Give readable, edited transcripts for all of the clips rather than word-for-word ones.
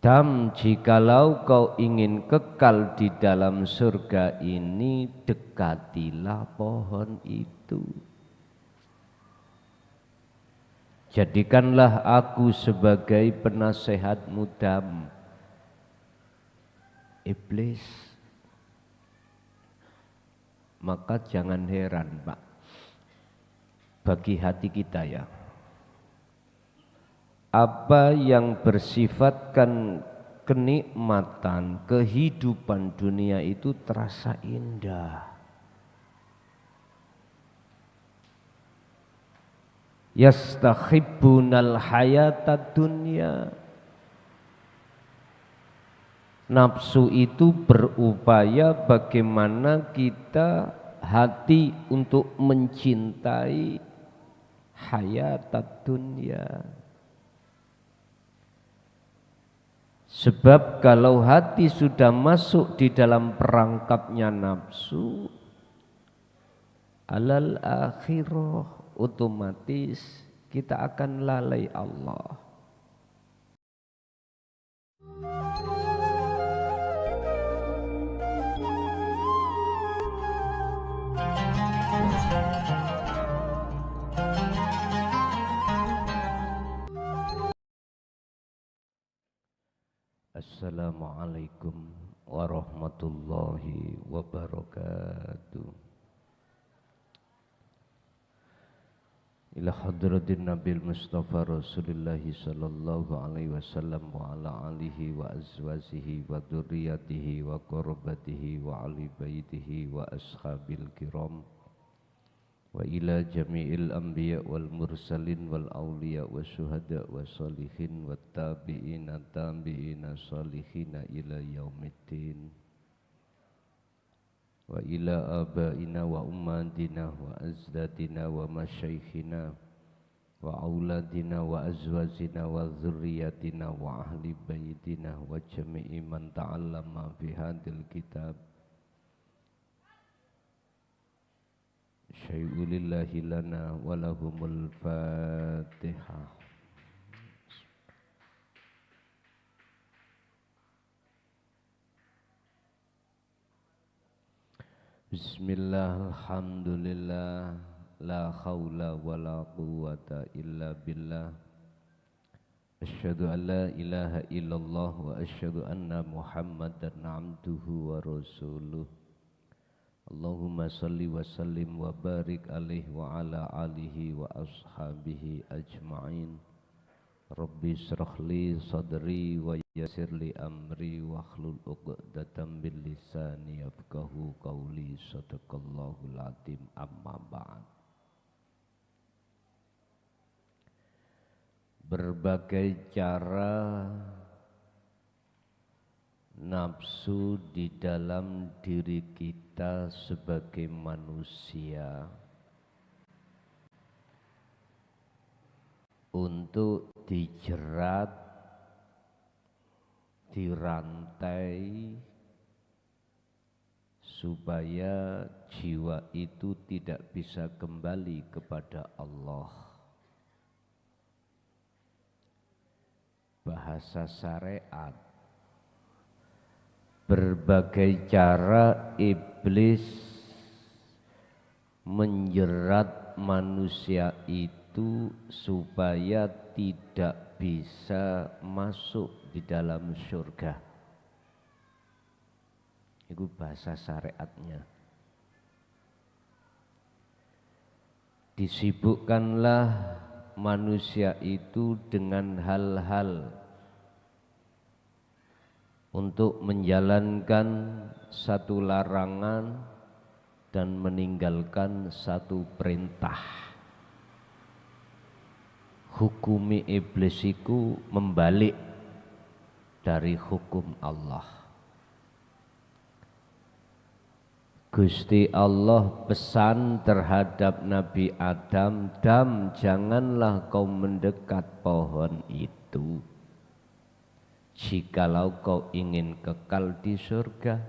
Dam, jikalau kau ingin kekal di dalam surga ini, dekatilah pohon itu. Jadikanlah aku sebagai penasehatmu, Dam. Iblis. Maka jangan heran, Pak, bagi hati kita ya, apa yang bersifatkan kenikmatan kehidupan dunia itu terasa indah. Yastahibbunal hayatad dunya. Nafsu itu berupaya bagaimana kita hati untuk mencintai hayatad dunya. Sebab kalau hati sudah masuk di dalam perangkapnya nafsu, alal akhirah, otomatis kita akan lalai Allah. Assalamualaikum warahmatullahi wabarakatuh. Ila hadratin Nabil Mustafa Rasulillahi sallallahu alaihi wasallam wa ala alihi wa azwajihi wa dzurriyyatihi wa qurabatihi wa ali baitihi wa ashabil kiram wa ila jami'il anbiya wal mursalin wal awliya wa syuhada wa salihin wa tabi'ina tabi'ina salihina ila yaumiddin wa ila abaina wa ummatina wa azdadina wa masyaikhina wa auladina wa azwajina wa dzurriyyatina wa ahli baitina wa jami'i man ta'allama fi hadil kitab. Syai'ulillahi lana walahumul fatihah. Bismillah, alhamdulillah, la khawla wa la quwwata illa billah. Asyhadu an la ilaha illallah wa asyhadu anna muhammadan abduhu wa rasuluh. Allahumma salli wa sallim wa barik alaihi wa ala alihi wa ashabihi ajma'in. Rabbi syrah li sadri wa yassir li amri wa hlul uqdatam bil lisani yafqahu qawli. Sadaqallahul azim. Amma ba'd. Berbagai cara nafsu di dalam diri kita sebagai manusia untuk dijerat, dirantai, supaya jiwa itu tidak bisa kembali kepada Allah. Bahasa syariat, berbagai cara iblis menjerat manusia itu supaya tidak bisa masuk di dalam surga. Itu bahasa syariatnya. Disibukkanlah manusia itu dengan hal-hal untuk menjalankan satu larangan dan meninggalkan satu perintah. Hukumi iblis itu membalik dari hukum Allah. Gusti Allah pesan terhadap Nabi Adam, Dam, janganlah kau mendekat pohon itu jikalau kau ingin kekal di surga.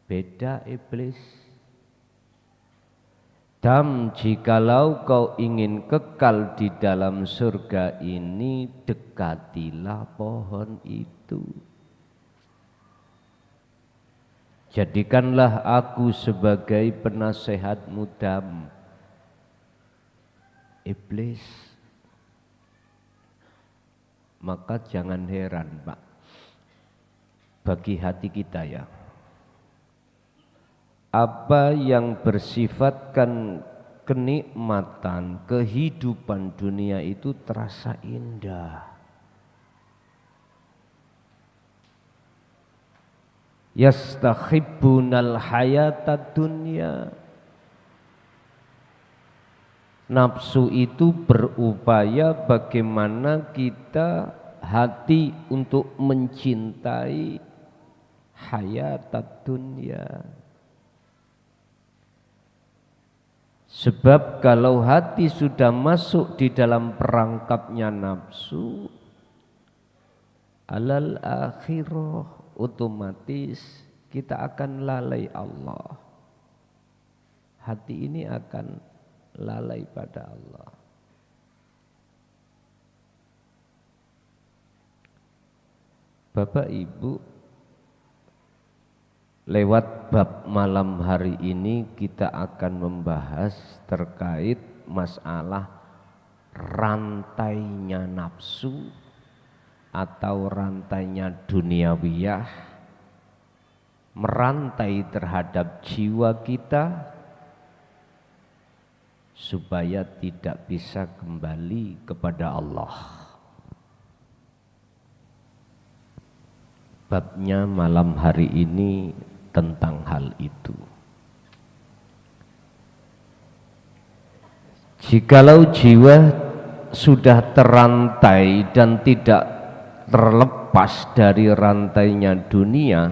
Beda iblis. Adam, jikalau kau ingin kekal di dalam surga ini, dekatilah pohon itu. Jadikanlah aku sebagai penasehatmu, Dam. Iblis. Maka jangan heran, Pak, bagi hati kita ya, apa yang bersifatkan kenikmatan kehidupan dunia itu terasa indah. Yastahibbunal hayatad dunya. Nafsu itu berupaya bagaimana kita hati untuk mencintai hayatad dunya. Sebab kalau hati sudah masuk di dalam perangkapnya nafsu, alal akhirah, otomatis kita akan lalai Allah. Hati ini akan lalai pada Allah. Bapak Ibu, lewat bab malam hari ini kita akan membahas terkait masalah rantainya nafsu atau rantainya duniawiyah, merantai terhadap jiwa kita supaya tidak bisa kembali kepada Allah. Babnya malam hari ini tentang hal itu. Jikalau jiwa sudah terantai dan tidak terlepas dari rantainya dunia,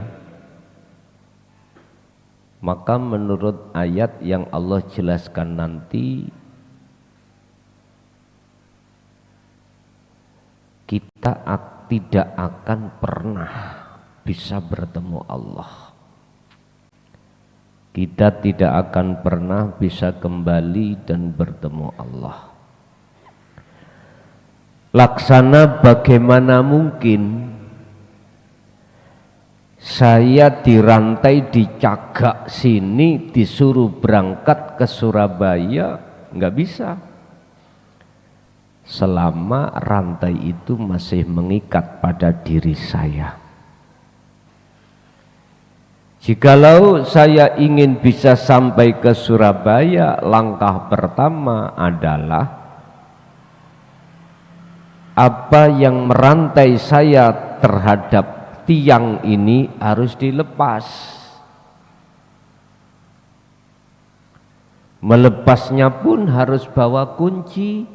maka menurut ayat yang Allah jelaskan nanti, kita tidak akan pernah bisa bertemu Allah. Kita tidak akan pernah bisa kembali dan bertemu Allah. Laksana bagaimana mungkin saya dirantai, dicagak sini, disuruh berangkat ke Surabaya, nggak bisa. Selama rantai itu masih mengikat pada diri saya. Jikalau saya ingin bisa sampai ke Surabaya, langkah pertama adalah apa yang merantai saya terhadap tiang ini harus dilepas. Melepasnya pun harus bawa kunci.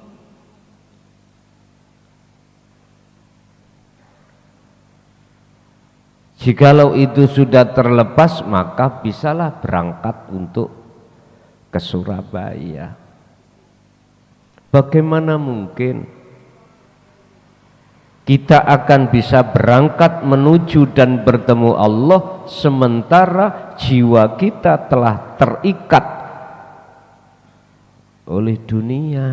Jikalau itu sudah terlepas, maka bisalah berangkat untuk ke Surabaya. Bagaimana mungkin kita akan bisa berangkat menuju dan bertemu Allah sementara jiwa kita telah terikat oleh dunia?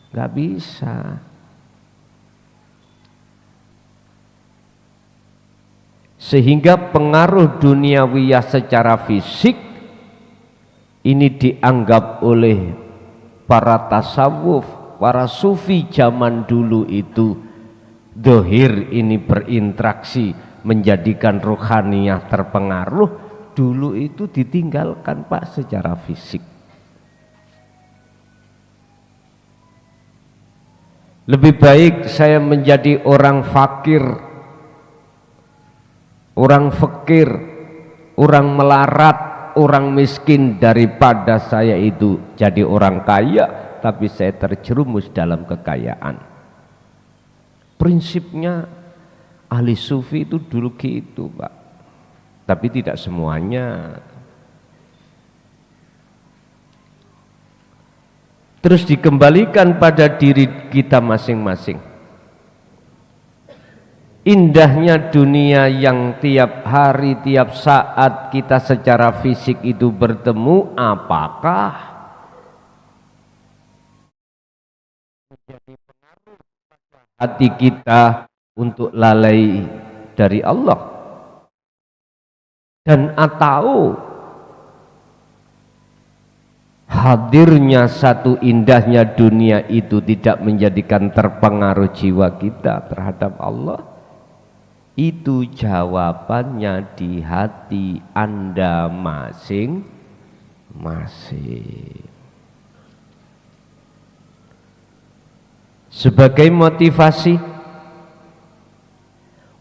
Gak bisa. Sehingga pengaruh duniawiyah secara fisik ini dianggap oleh para tasawuf, para sufi zaman dulu itu dohir, ini berinteraksi menjadikan rohaniyah terpengaruh. Dulu itu ditinggalkan Pak secara fisik. Lebih baik saya menjadi orang fakir, orang fakir, orang melarat, orang miskin, daripada saya itu jadi orang kaya tapi saya terjerumus dalam kekayaan. Prinsipnya ahli sufi itu dulu gitu Pak, tapi tidak semuanya. Terus dikembalikan pada diri kita masing-masing. Indahnya dunia yang tiap hari, tiap saat kita secara fisik itu bertemu, apakah hati kita untuk lalai dari Allah, dan atau hadirnya satu indahnya dunia itu tidak menjadikan terpengaruh jiwa kita terhadap Allah. Itu jawabannya di hati Anda masing-masing. Sebagai motivasi,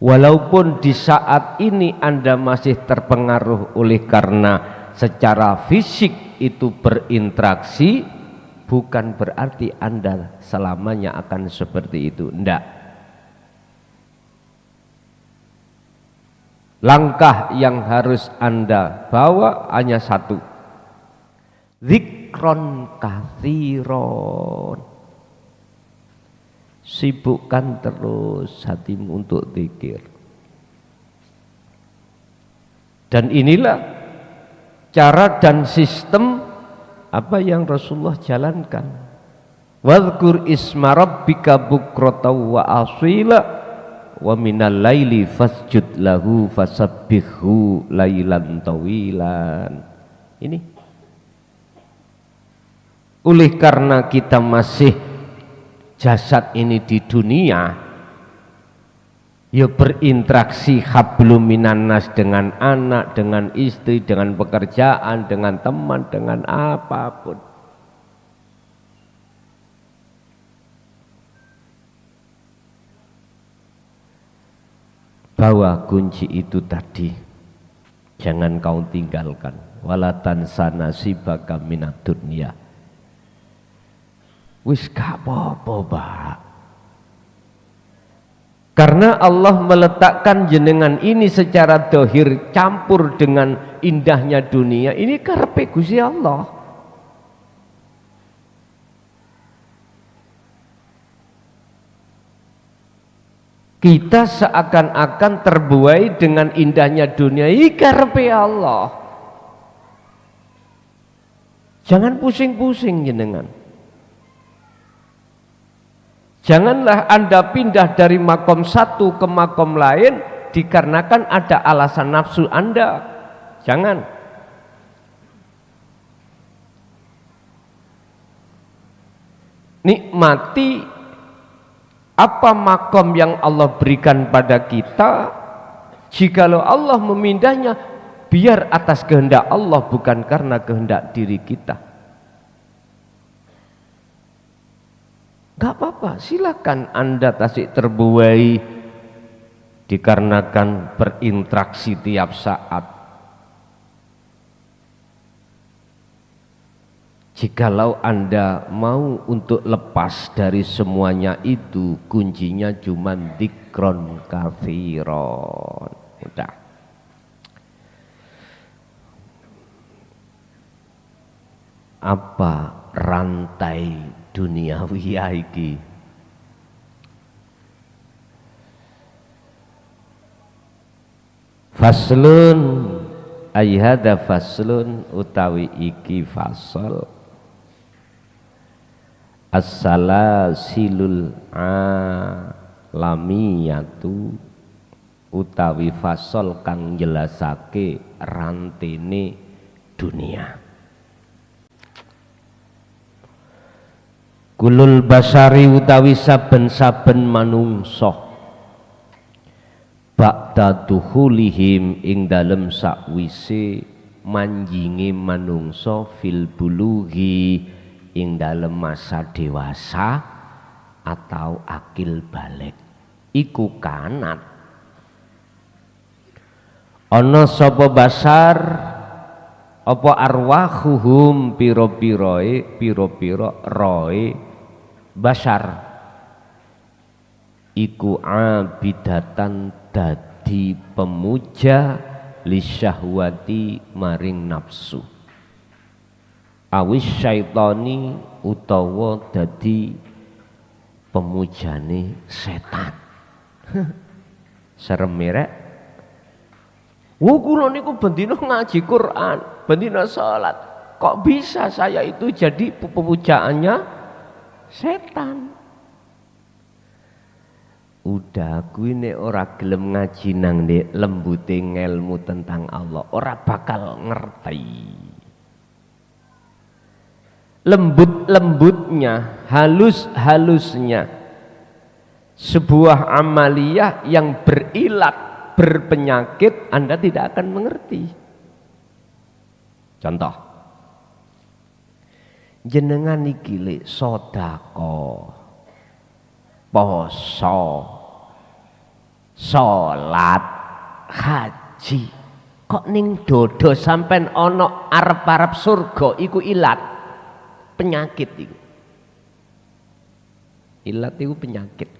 walaupun di saat ini Anda masih terpengaruh oleh karena secara fisik itu berinteraksi, bukan berarti Anda selamanya akan seperti itu. Tidak. Langkah yang harus Anda bawa hanya satu. Zikron kathiron. Sibukkan terus hatimu untuk zikir. Dan inilah cara dan sistem apa yang Rasulullah jalankan. Wadhkur isma rabbika bukratan wa asila wa minal laili fasjud lahu fasabbihhu lailan tawilan. Ini oleh karena kita masih jasad ini di dunia, ya berinteraksi hablum minan nas dengan anak, dengan istri, dengan pekerjaan, dengan teman, dengan apapun. Bawa kunci itu tadi, jangan kau tinggalkan. Wala tansa nasibaka minad dunya. Wis gak apa-apa, Pak. Karena Allah meletakkan jenengan ini secara dohir campur dengan indahnya dunia, ini karepe Gusti Allah. Kita seakan-akan terbuai dengan indahnya dunia, ini karepe Allah. Jangan pusing-pusing jenengan. Janganlah Anda pindah dari makom satu ke makom lain dikarenakan ada alasan nafsu Anda. Jangan. Nikmati apa makom yang Allah berikan pada kita. Jikalau Allah memindahnya, biar atas kehendak Allah, bukan karena kehendak diri kita. Gak apa-apa, silakan Anda tasik terbuai dikarenakan berinteraksi tiap saat. Jikalau Anda mau untuk lepas dari semuanya itu, kuncinya cuma dzikron katsiron. Udah. Apa rantai duniawi iki? Faslun ayyada faslun utawi iki fasal. As-salasilul alamiyatu utawi fasal kang jelasake rantene dunia. Kulul basari utawi saben-saben manungsa ba'da dukhulihim ing dalem sakwise manjinge manungsa fil bulughi ing dalam masa dewasa atau akil balik, iku kanat ana sapa basar apa arwahuhum piro-piro roe basar iku abidatan dadi pemuja lisyahwati maring nafsu awis syaitani utawa dadi pemujane setan. Serem merek. Kula niku bendina ngaji Quran, bendina salat. Kok bisa saya itu jadi pemujaannya setan? Udah kuwi nek ora gelem ngaji nang nek lembute ngelmu tentang Allah, ora bakal ngerti. Lembut-lembutnya, halus-halusnya sebuah amaliyah yang berilat, berpenyakit, Anda tidak akan mengerti. Contoh, jenengan iki lek sedekah, poso, salat, haji, kok ning dodo sampean ana arep-arep surga iku ilat. Penyakit itu, ilat itu penyakit.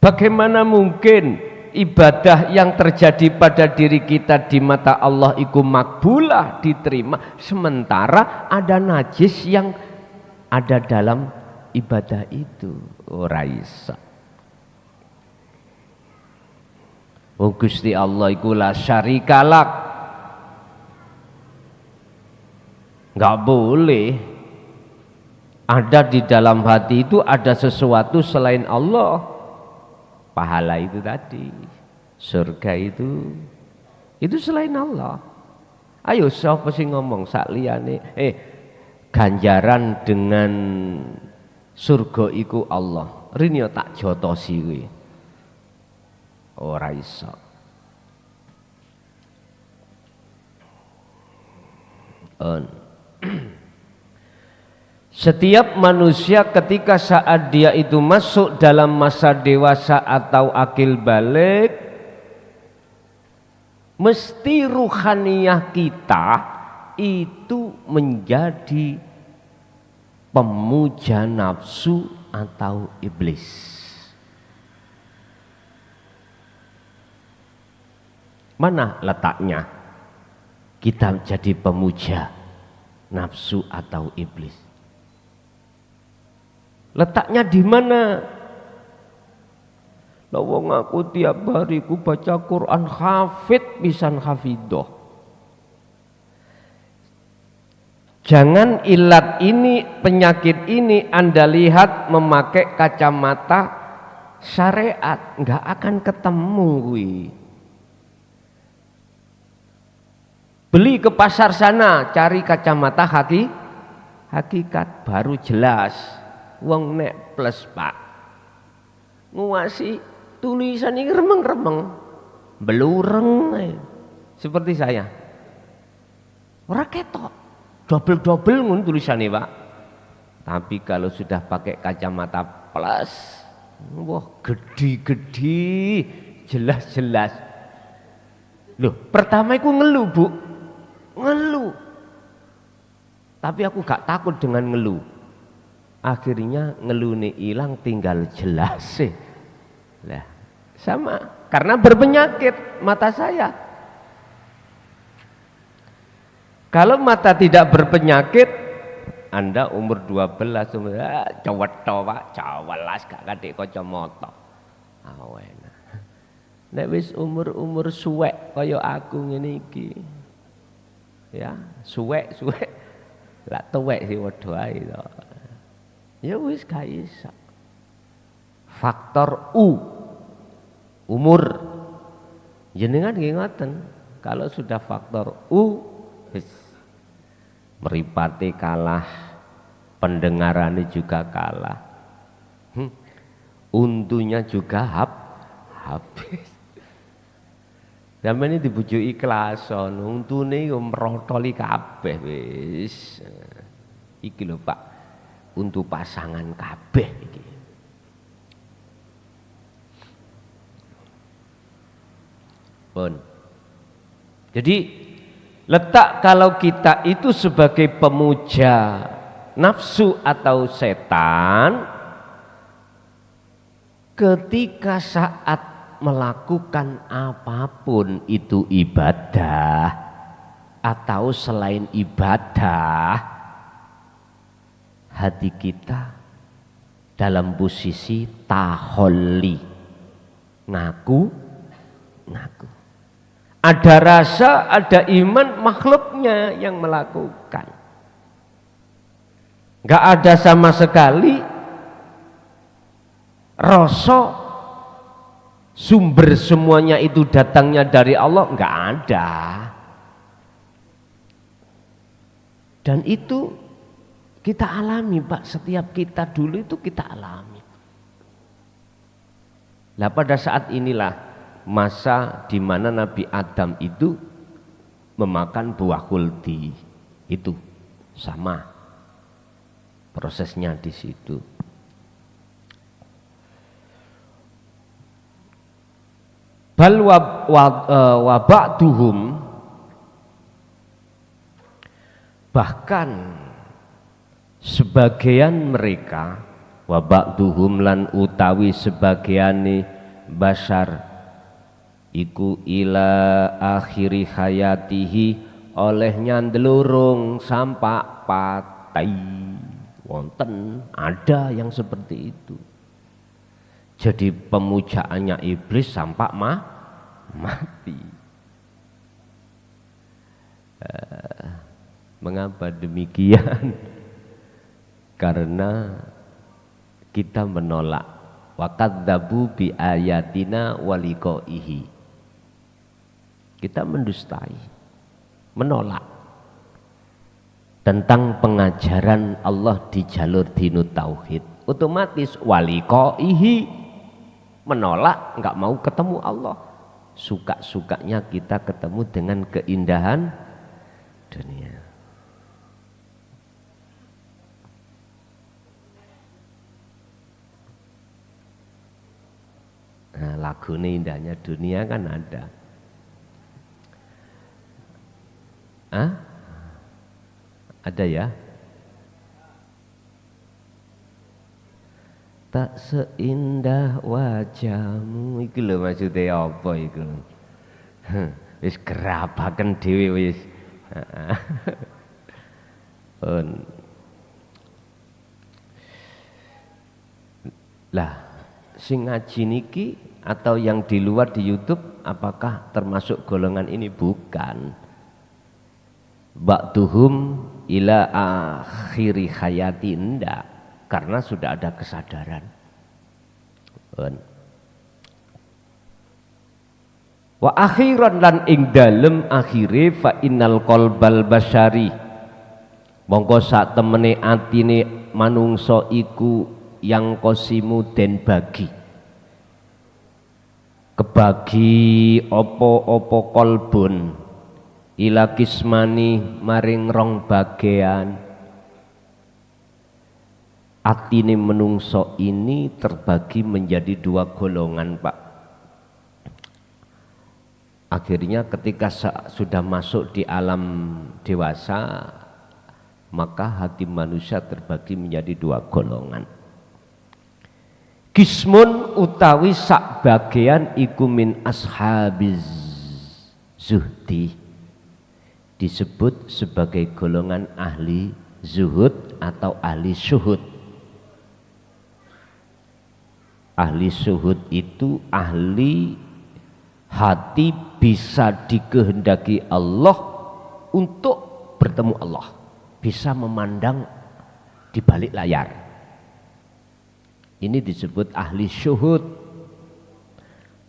Bagaimana mungkin ibadah yang terjadi pada diri kita di mata Allah itu makbulah, diterima, sementara ada najis yang ada dalam ibadah itu? Ora iso. Oh Gusti Allah iku la syarikalah, nggak boleh ada di dalam hati itu ada sesuatu selain Allah. Pahala itu tadi, surga itu selain Allah. Ayo siapa sih ngomong sak liyane ganjaran dengan surga iku Allah. Rini tak jotosi kuwi. Ora iso. Setiap manusia ketika saat dia itu masuk dalam masa dewasa atau akil balik, mesti ruhaniyah kita itu menjadi pemuja nafsu atau iblis. Mana letaknya kita jadi pemuja nafsu atau iblis? Letaknya di mana? Lawang aku tiap hari ku baca Quran hafid pisan hafidoh. Jangan ilat ini, penyakit ini Anda lihat memakai kacamata syariat, nggak akan ketemu gue. Beli ke pasar sana, cari kacamata hakikat baru jelas. Wong nek plus pak nguasi tulisan ini remeng-remeng belureng seperti saya ora ketok double ngun tulisannya pak, tapi kalau sudah pakai kacamata plus wah gede-gede jelas-jelas. Loh pertama aku ngeluh bu, ngeluh, tapi aku gak takut dengan ngeluh. Akhirnya ngelune hilang, tinggal jelas sih. Nah, sama karena berpenyakit mata saya. Kalau mata tidak berpenyakit, Anda umur 12 cowet Pak, cawelas gak kadek kacamata. Awena. Nek wis umur suwek kaya aku ngene iki. Ya, suwek. Lah tuwek sih wedho ae to. Ya wis gak iso. Faktor umur. Jenengan nggih ngoten. Kalau sudah faktor wis mripate kalah, pendengarannya juga kalah. Untunya juga habis. Zaman ini dibujuki kelason, untune yo merotoli kabeh wis. Iki lho Pak. Untuk pasangan kabeh iki. Pun. Jadi letak kalau kita itu sebagai pemuja nafsu atau setan ketika saat melakukan apapun itu ibadah atau selain ibadah, hati kita dalam posisi taholli, ngaku. Ada rasa, ada iman, makhluknya yang melakukan. Gak ada sama sekali rasa sumber semuanya itu datangnya dari Allah, enggak ada. Dan itu kita alami Pak, setiap kita dulu itu kita alami. Nah pada saat inilah masa di mana Nabi Adam itu memakan buah kuldi, itu sama prosesnya di situ. Bal wa ba'duhum, bahkan sebagian mereka, wa ba'duhum lan utawi sebagiane basar iku ila akhiri hayatihi oleh nyandelurung sampak patai. Wonten ada yang seperti itu. Jadi pemujaannya iblis sampak mati. Mengapa demikian? Karena kita menolak wa kadzabu bi ayatina wa liqaihi. Kita mendustai, menolak tentang pengajaran Allah di jalur dinut tauhid. Otomatis wa liqaihi, menolak, enggak mau ketemu Allah. Suka-sukanya kita ketemu dengan keindahan dunia. Nah, lagu ini indahnya dunia kan ada. Hah? Ada ya? Tak seindah wajahmu, iki lho maksudnya apa iku? Wis gerabaken dhewe wis. Lah, sing ngaji niki atau yang di luar di YouTube apakah termasuk golongan ini? Bukan. Ba'duhum ila akhiri hayati, enggak, karena sudah ada kesadaran. Wa akhiran lan ing dalem akhire fa innal qalbal basyari, mongko sak temene atine manungsa iku yang kosimu den bagi, kebagi opo-opo kolbun ila kismani maring rong bagean. Atine menungso ini terbagi menjadi dua golongan Pak. Akhirnya ketika sudah masuk di alam dewasa, maka hati manusia terbagi menjadi dua golongan. Kismun utawi sak bagian iku min ashabiz zuhdi, disebut sebagai golongan ahli zuhud atau ahli syuhud. Ahli syuhud itu ahli hati bisa dikehendaki Allah untuk bertemu Allah, bisa memandang di balik layar. Ini disebut ahli syuhud,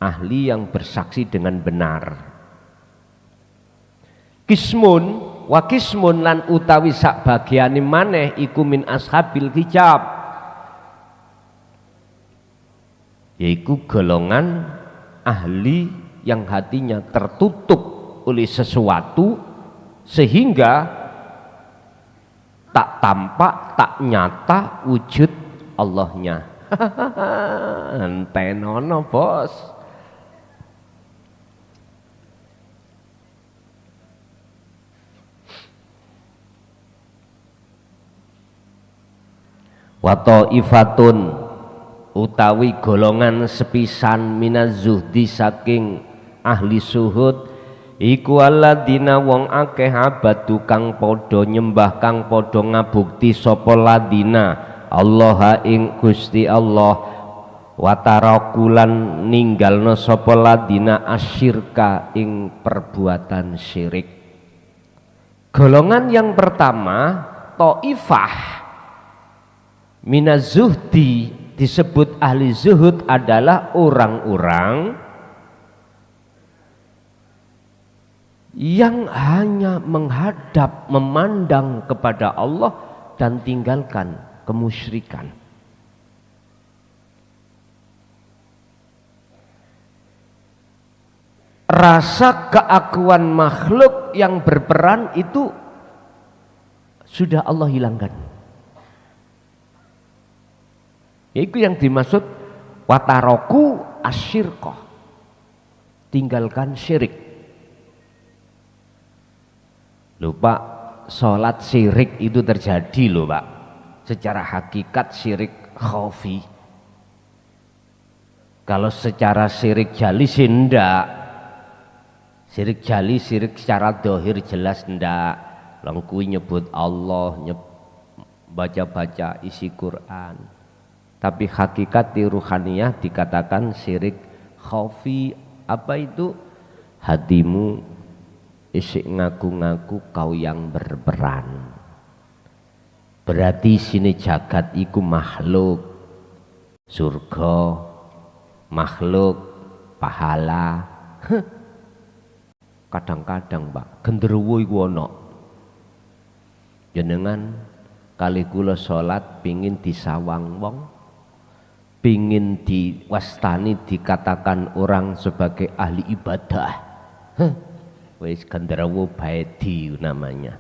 ahli yang bersaksi dengan benar. Kismun wa kismun lan utawi sak bagiane maneh iku min ashabil hijab, yaitu golongan ahli yang hatinya tertutup oleh sesuatu sehingga tak tampak, tak nyata wujud Allahnya. Entenono bos. Wa ta'ifatun utawi golongan sepisan minaz zuhdi saking ahli suhud iku alladzina wong akeh abadu kang padha nyembah, kang padha ngabukti sapa ladina Allah ing Gusti Allah, wa tarakulan ninggalna sapa ladina asyirka ing perbuatan syirik. Golongan yang pertama taifah minaz zuhdi disebut ahli zuhud adalah orang-orang yang hanya menghadap, memandang kepada Allah dan tinggalkan kemusyrikan. Rasa keakuan makhluk yang berperan itu sudah Allah hilangkan. Itu yang dimaksud wataroku asyirqah, tinggalkan syirik. Loh Pak, sholat syirik itu terjadi loh Pak, secara hakikat syirik khafi. Kalau secara syirik jali sih enggak. Syirik jali, syirik secara dohir jelas ndak. Langkui nyebut Allah, baca-baca isi Quran. Tapi hakikat di ruhaniyah dikatakan syirik khafi. Apa itu? Hatimu isi ngaku-ngaku kau yang berperan. Berarti sini jagat iku makhluk, surga makhluk, pahala. Kadang-kadang Pak, genderuwo iku ana. Jenengan kali kula salat pingin disawang wong, pingin diwastani dikatakan orang sebagai ahli ibadah. Wis genderuwo baedi namanya.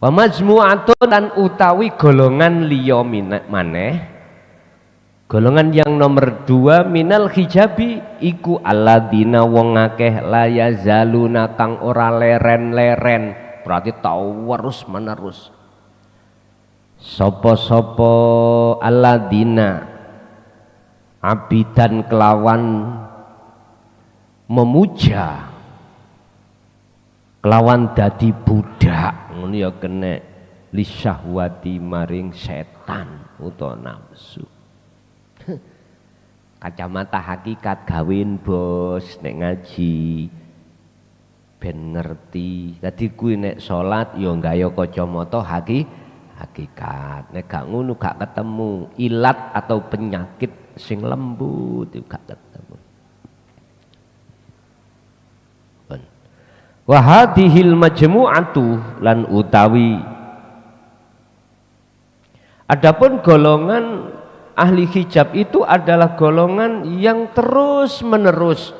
Wa majmu'atun lan utawi golongan liya maneh. Golongan yang nomor 2 minal hijabi iku alladzina wong akeh la yazaluna kang ora leren-leren, berarti terus menerus. Sopo-sopo alladzina abidan kelawan memuja, kelawan dadi budak ngono ya kena lisyahwati maring setan utawa nafsu. Kacamata hakikat gawin bos nek ngaji ben ngerti. Dadi kuwi nek salat ya gaya kacamata hakikat. Nek gak ngono gak ketemu ilat atau penyakit sing lembut itu gak ketemu. Wa hadhil majmu'atu lan utawi adapun golongan ahli hijab itu adalah golongan yang terus menerus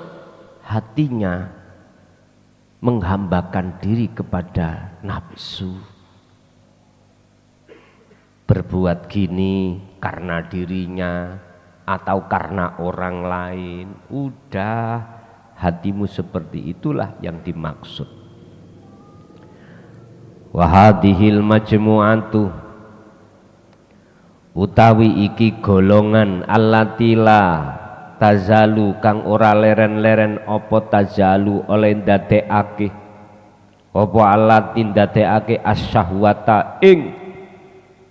hatinya menghambakan diri kepada nafsu, berbuat gini karena dirinya atau karena orang lain. Udah, hatimu seperti itulah yang dimaksud. Wa hadhil majmu'atu utawi iki golongan allatila tazalu kang ora leren-leren apa tazalu oleh ndadekake apa allatin ndadekake asyahwata ing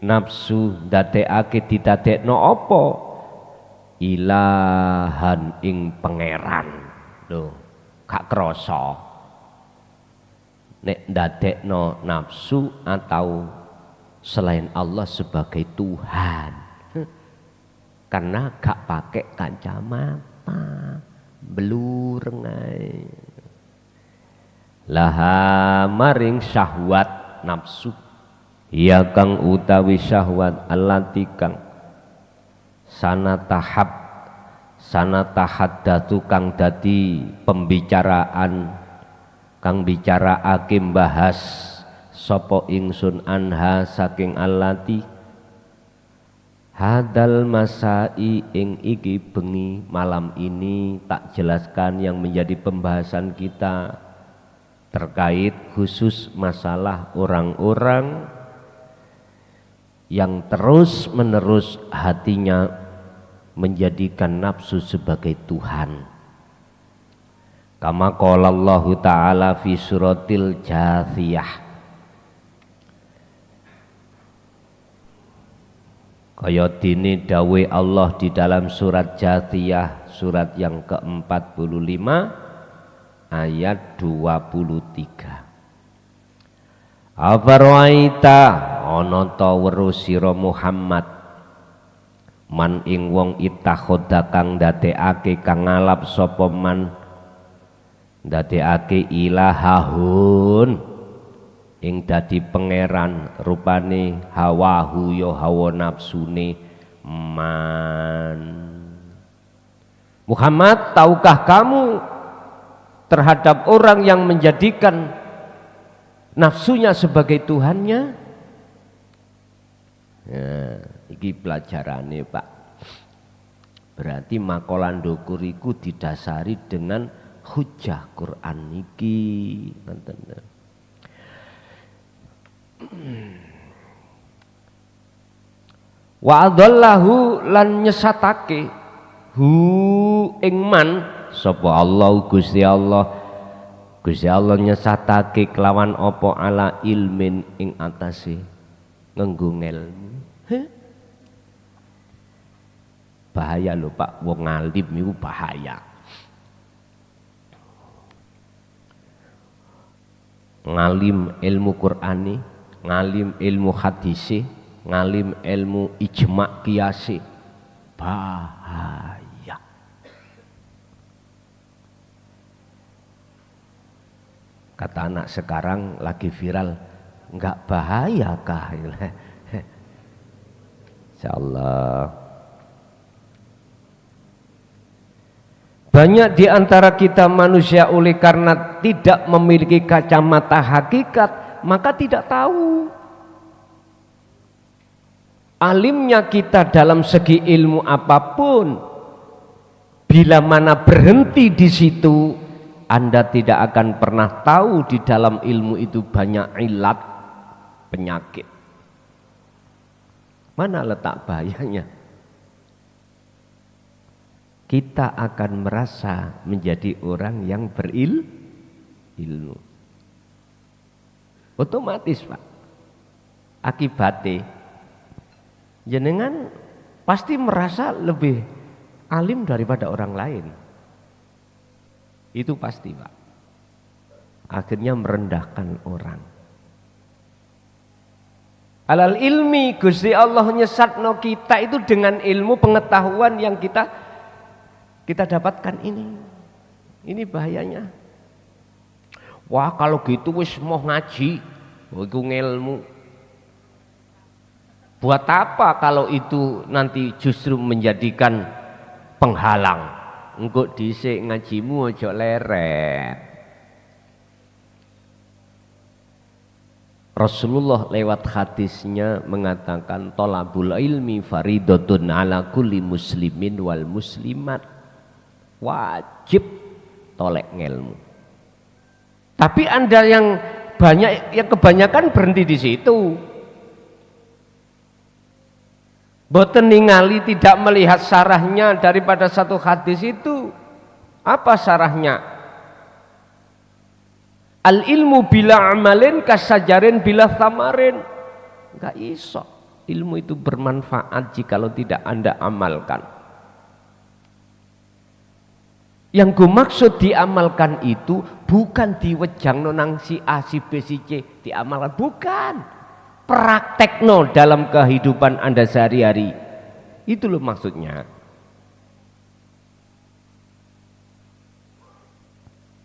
nafsu, ndadekake didadekno apa ilahan ing pangeran. Lho gak krasa nek ndadekno nafsu atau selain Allah sebagai Tuhan, karena gak pakai kacamata, belurengai. Laha maring syahwat nafsu, ya kang utawi syahwat allati kang sanatahaddatsu kang dadi pembicaraan, kang bicaraake bahas sopo ingsun anha saking allati hadal masai ing iki bengi malam ini tak jelaskan yang menjadi pembahasan kita terkait khusus masalah orang-orang yang terus menerus hatinya menjadikan nafsu sebagai Tuhan. Kama qala Allah Ta'ala fi suratil Jathiyah, kaya dini dawe Allah di dalam surat Jathiyah, surat yang ke-45 ayat 23. Afarwaita ana ta weruh sira Muhammad man ing wong itakhoda kang ndadekake kang ngalap sapa man ndadekake ilahahun ing dadi pangeran rupane hawahu ya hawa nafsune man. Muhammad, tahukah kamu terhadap orang yang menjadikan nafsunya sebagai Tuhannya? Ya, iki pelajarane Pak. Berarti makalah ndukur iku didasari dengan hujjah Quran iki. Wa adallahu lan nyesatake hu ing man sapa Allah Gusti Allah. Gusti Allah nyesatake kelawan apa ala ilmin ing atase nganggo ngelmu. Bahaya lho Pak, wong alim iku bahaya. Ngalim ilmu Qur'ani, ngalim ilmu hadisi, ngalim ilmu ijma' qiyasi, bahaya. Kata anak sekarang lagi viral, enggak bahaya kah? Insyaallah. Banyak di antara kita manusia oleh karena tidak memiliki kacamata hakikat, maka tidak tahu. Alimnya kita dalam segi ilmu apapun, bila mana berhenti di situ, Anda tidak akan pernah tahu di dalam ilmu itu banyak ilat, penyakit. Mana letak bahayanya? Kita akan merasa menjadi orang yang berilmu. Otomatis Pak, akibatnya jenengan pasti merasa lebih alim daripada orang lain. Itu pasti Pak. Akhirnya merendahkan orang. Alal ilmi Gusti Allah nyesatno kita itu dengan ilmu pengetahuan yang kita dapatkan ini. Ini bahayanya. Wah kalau gitu wis mau ngaji, itu ngilmu. Buat apa kalau itu nanti justru menjadikan penghalang? Engko dhisik ngajimu aja leret. Rasulullah lewat hadisnya mengatakan thalabul ilmi faridatun ala kulli muslimin wal muslimat. Wajib tolek ngelmu. Tapi Anda yang kebanyakan berhenti di situ. Boten ningali, tidak melihat sarahnya daripada satu hadis itu. Apa sarahnya? Al ilmu bila amalin kasajarin bila thamarin. Enggak iso. Ilmu itu bermanfaat jikalau tidak Anda amalkan. Yang gue maksud diamalkan itu bukan diwejang nonang si A, si B, si C diamalkan, bukan. Praktekno dalam kehidupan Anda sehari-hari. Itu loh maksudnya.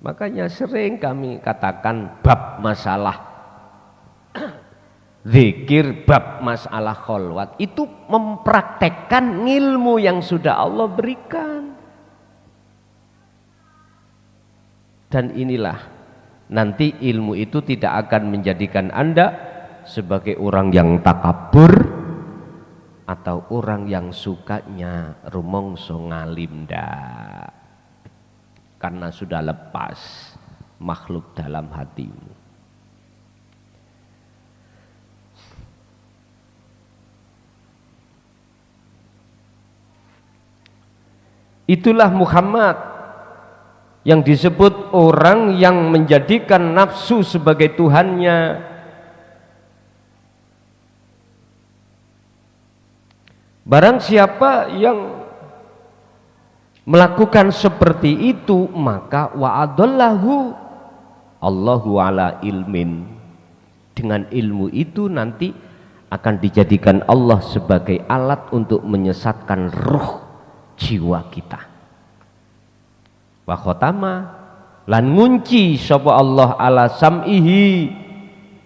Makanya sering kami katakan bab masalah zikir, bab masalah kholwat itu mempraktekkan ilmu yang sudah Allah berikan. Dan inilah nanti ilmu itu tidak akan menjadikan Anda sebagai orang yang takabur atau orang yang sukanya rumongso ngalim dah, karena sudah lepas makhluk dalam hatimu. Itulah Muhammad yang disebut orang yang menjadikan nafsu sebagai Tuhannya. Barang siapa yang melakukan seperti itu, maka wa'adallahu Allahu ala ilmin. Dengan ilmu itu nanti akan dijadikan Allah sebagai alat untuk menyesatkan ruh jiwa kita. Wa khotama lan ngunci sapa Allah ala sam'ihi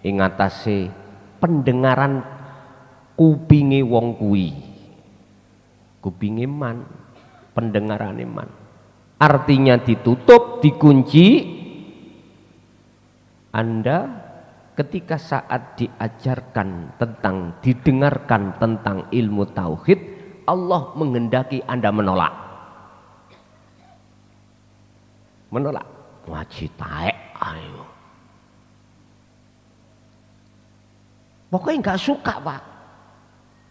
ing atase pendengaran kupinge wong kuwi. Kupinge man, pendengarane man. Artinya ditutup, dikunci. Anda ketika saat diajarkan tentang, didengarkan tentang ilmu tauhid, Allah menghendaki Anda menolak. Menolak. Wajib taek ayo. Pokoknya nggak suka, Pak.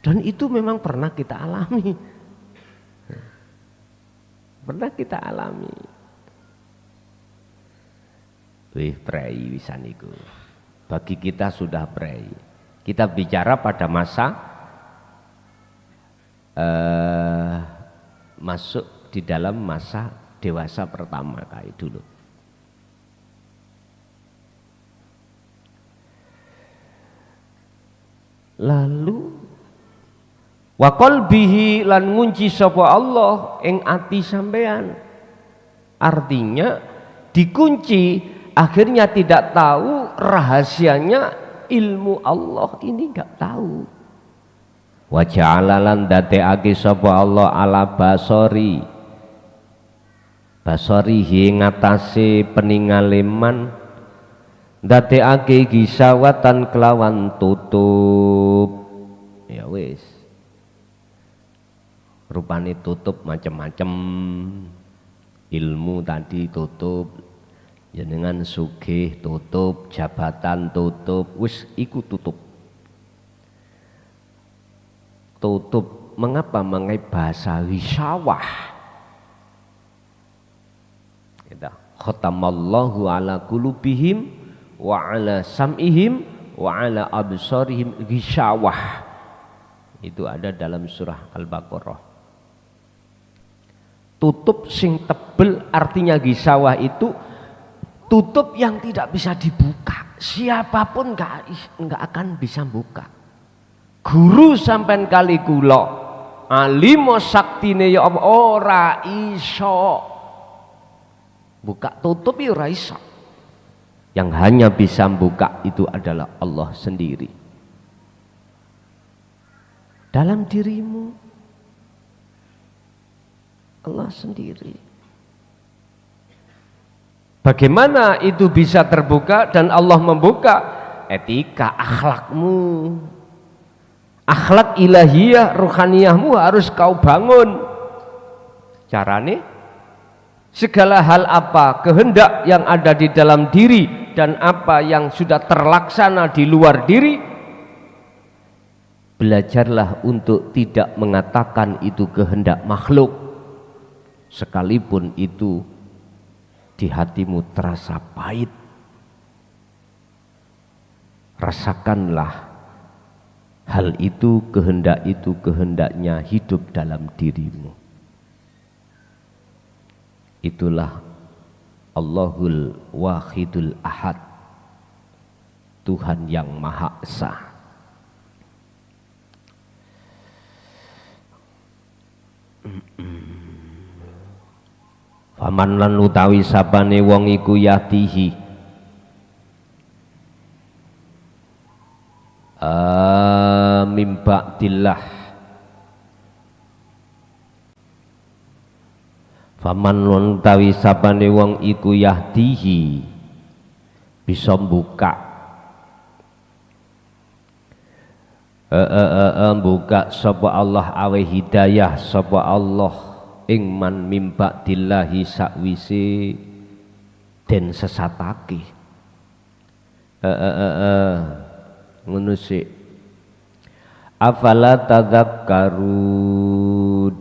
Dan itu memang pernah kita alami. Pernah kita alami. Wih, prei wisan iku. Bagi kita sudah prei. Kita bicara pada masa masuk di dalam masa dewasa pertama kayak dulu. Lalu wa qalbihi lan ngunci sapa Allah ing ati sampean. Artinya dikunci, akhirnya tidak tahu rahasianya ilmu Allah ini, enggak tahu. Wa ja'alalan dateake sapa Allah ala basori ngatasi peningaleman, dateake gisawatan kelawan tutup. Ya wis, rupane tutup macam-macam. Ilmu tadi tutup, jenengan sugih tutup, jabatan tutup, wis iku tutup. Tutup mengapa? Mengenai bahasa wisawah. Kita khatamallahu ala qulubihim wa ala sam'ihim wa ala absarihim wisawah. Itu ada dalam surah Al-Baqarah. Tutup sing tebel, artinya gisawah itu tutup yang tidak bisa dibuka. Siapapun nggak akan bisa buka. Guru sampean kali kula alimo saktine ya apa ora iso buka tutup ya ora iso. Yang hanya bisa buka itu adalah Allah sendiri. Dalam dirimu Allah sendiri. Bagaimana itu bisa terbuka dan Allah membuka? Etika, akhlakmu, akhlak ilahiyah, ruhaniyahmu harus kau bangun. Carane segala hal apa kehendak yang ada di dalam diri dan apa yang sudah terlaksana di luar diri, belajarlah untuk tidak mengatakan itu kehendak makhluk, sekalipun itu di hatimu terasa pahit. Rasakanlah hal itu kehendaknya hidup dalam dirimu. Itulah Allahul Wahidul Ahad, Tuhan yang Maha Esa. Faman lan utawi sabane wong iku yatihi mim ba'dillah. Faman lan utawi sabane wong iku yahdihi bisa buka buka sapa Allah awe hidayah sapa Allah ing man mimba dillahi sakwise den sesatake. Ngono sik. Afala tadzakkarun.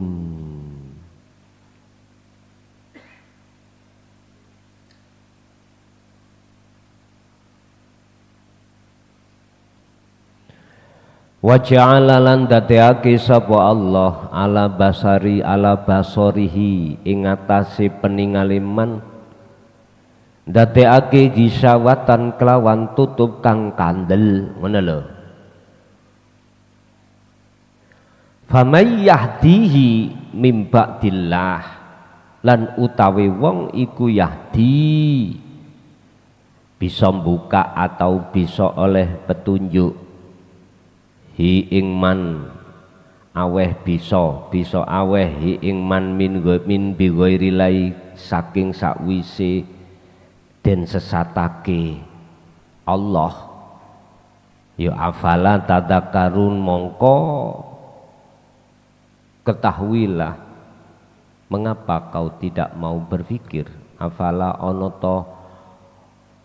Wa ja'ala lan dadeake sapa Allah ala basari ala basorihi ing atase peningaleman ndadekake gisawatan kelawan tutup kang kandel, ngono lho. Famay yahdihi mim ba'dillah, lan utawi wong iku yahdi bisa buka atau bisa oleh petunjuk hi ing man aweh bisa aweh hi ing man min bi ghairi lai saking sakwise den sesatake Allah ya afala tadzakarun, mongko ketahuilah mengapa kau tidak mau berpikir. Afala ono to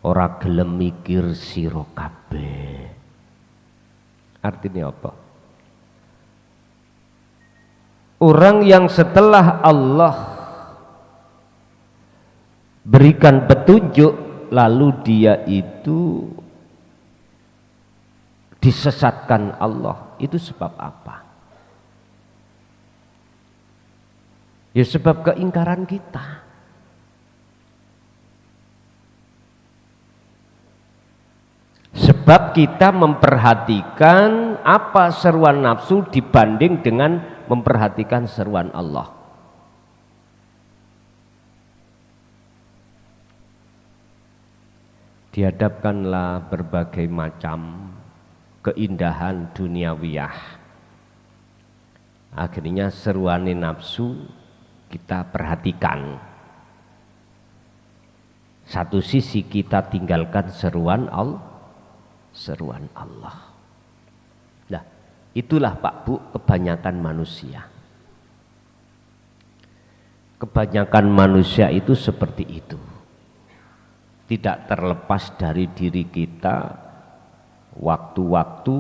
ora gelem mikir sira kabeh. Artinya apa? Orang yang setelah Allah berikan petunjuk lalu dia itu disesatkan Allah, itu sebab apa? Ya sebab keingkaran kita. Sebab kita memperhatikan apa seruan nafsu dibanding dengan memperhatikan seruan Allah. Dihadapkanlah berbagai macam keindahan duniawiyah. Akhirnya seruan nafsu kita perhatikan. Satu sisi kita tinggalkan seruan Allah. Nah, itulah Pak Bu kebanyakan manusia. Kebanyakan manusia itu seperti itu. Tidak terlepas dari diri kita, waktu-waktu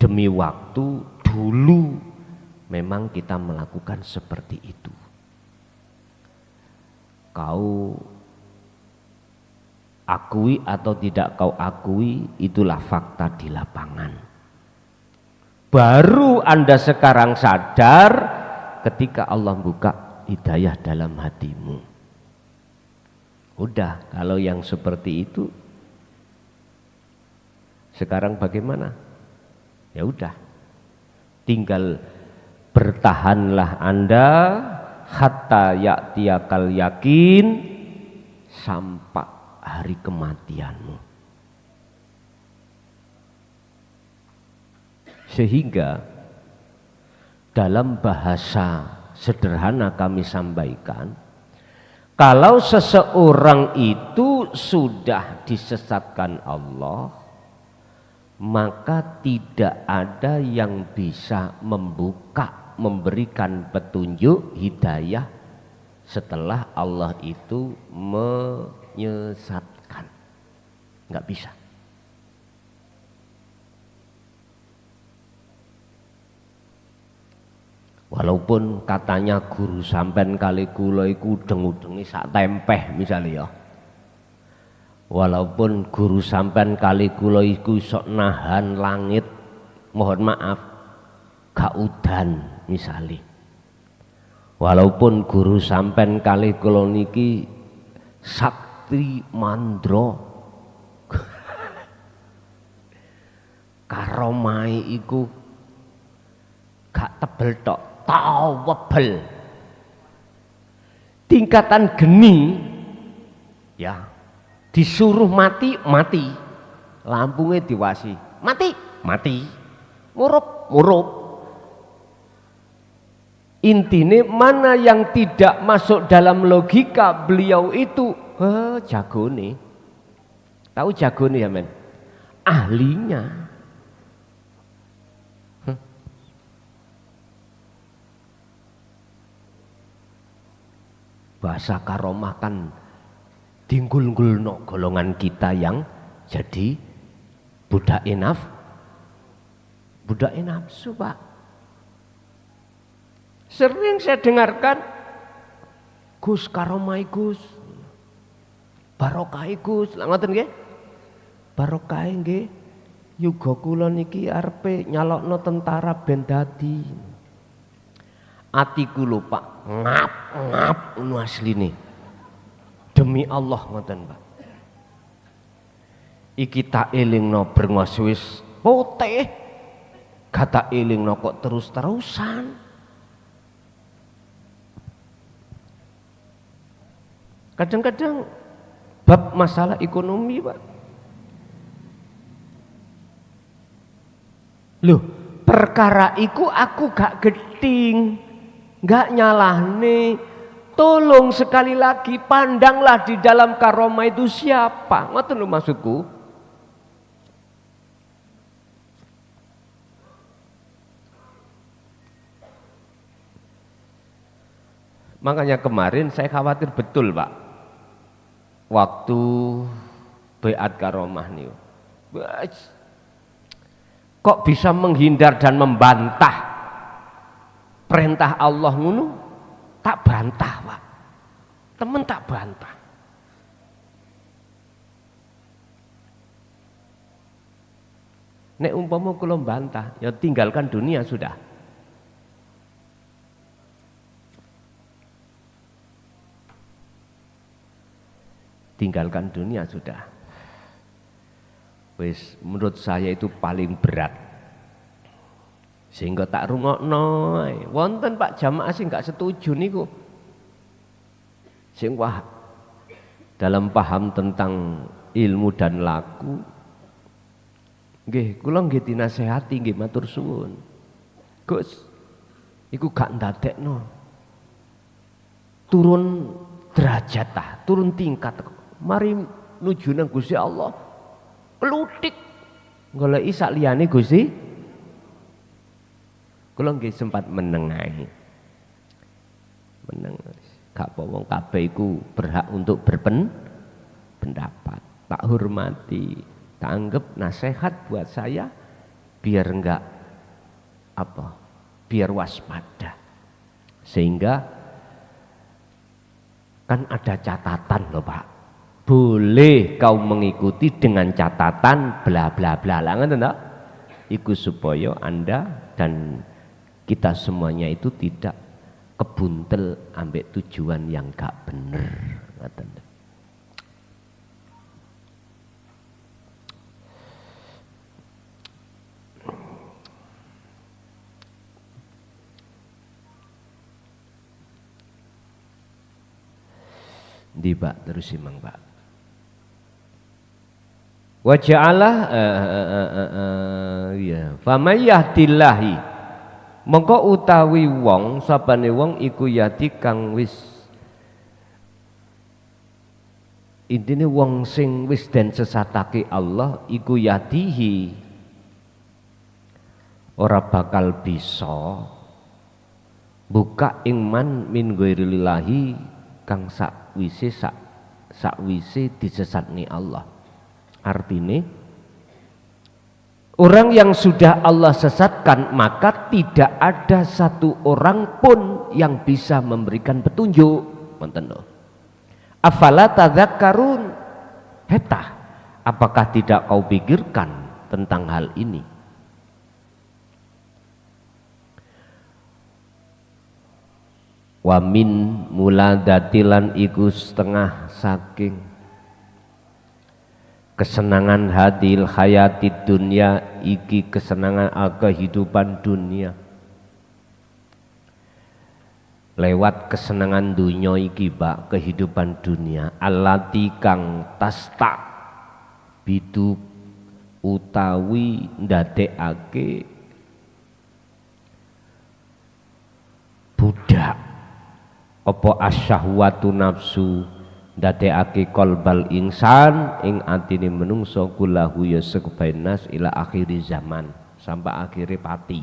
demi waktu dulu memang kita melakukan seperti itu. Kau akui atau tidak kau akui, itulah fakta di lapangan. Baru Anda sekarang sadar ketika Allah buka hidayah dalam hatimu. Udah, kalau yang seperti itu sekarang bagaimana? Ya udah, tinggal bertahanlah Anda hatta ya'tiyakal yakin, sampai hari kematianmu. Sehingga dalam bahasa sederhana kami sampaikan, kalau seseorang itu sudah disesatkan Allah, maka tidak ada yang bisa membuka, memberikan petunjuk hidayah setelah Allah itu menyesatkan. Nggak bisa. Walaupun katanya guru sampean kali kula iku udeng-udengi sak tempeh misalnya ya. Walaupun guru sampean kali kula iku sok nahan langit, mohon maaf, gak udan misalnya. Walaupun guru sampean kali kula niki sakti mandra, karomai iku gak tebel tok, tawebel. Tingkatan geni ya, disuruh mati, mati. Lampungnya diwasi, mati, mati. Murup, murup. Intinya mana yang tidak masuk dalam logika beliau itu, jago nih. Tahu jago nih ya men? Ahlinya. Bahasa karomah kan dinggul-nggulno golongan kita yang jadi budak nafsu, Pak. Sering saya dengarkan, Gus karomah Gus, barokah Gus, ngoten nggih? Barokah nggih. Yuga kula niki arepe nyalokno tentara ben dadi. Atiku lho Pak, ngap-ngap ngono asline. Demi Allah ngoten, Pak. Iki tak elingno brengos wis putih. Gak elingno kok terus-terusan. Kadang-kadang bab masalah ekonomi, Pak. Loh, perkara iku aku gak geding, gak nyalahne. Tolong sekali lagi pandanglah di dalam karomah itu siapa. Ngoten lho maksudku. Makanya kemarin saya khawatir betul, Pak. Waktu baiat karomah nih. Kok bisa menghindar dan membantah perintah Allah ngono? Tak bantah, Pak. Temen tak bantah. Nek umpama kula bantah, ya tinggalkan dunia sudah. Tinggalkan dunia sudah. Wis menurut saya itu paling berat. Sehingga tak rungokno. Wonten Pak jamaah sing gak setuju niku. Sing wah dalam paham tentang ilmu dan laku. Nggih, kula nggih dinasehati nggih matur suwun. Gus, iku gak ndadekno. Turun derajat tah, turun tingkat. Mari nuju nang Gusti Allah. Pelutik goleki sak liyane Gusti. Kula nggih sempat menengahi. Gak apa wong kabeh iku berhak untuk berpendapat. Tak hormati, tak anggap nasihat buat saya biar enggak apa? Biar waspada. Sehingga kan ada catatan loh, Pak. Boleh kau mengikuti dengan catatan bla bla bla. Ngoten to? Iku supaya Anda dan kita semuanya itu tidak kebuntel ambek tujuan yang gak bener. Ngoten. Di Pak terus simang Pak. Wa ja'ala ya famayyahdillah mongko utawi wong sapane wong iku yati kang wis intine wong sing wis den sesatake Allah iku yatihi ora bakal bisa buka ingman min ghairillahi kang sakwise disesatni Allah. Artinya orang yang sudah Allah sesatkan maka tidak ada satu orang pun yang bisa memberikan petunjuk. Ngoten lho. Afala tadzakkarun? Hetah, apakah tidak kau pikirkan tentang hal ini? Wa min muladatilan iku setengah saking kesenangan hadil hayati dunia iki kesenangan kehidupan dunia lewat kesenangan dunia iki Pak kehidupan dunia alati kang tasta bidu utawi ndadekake budak apa asyahwatu nafsu ndadekake qalbal insan ing atine menungso kulahu ya sekebainas ila akhiri zaman sampai akhire pati.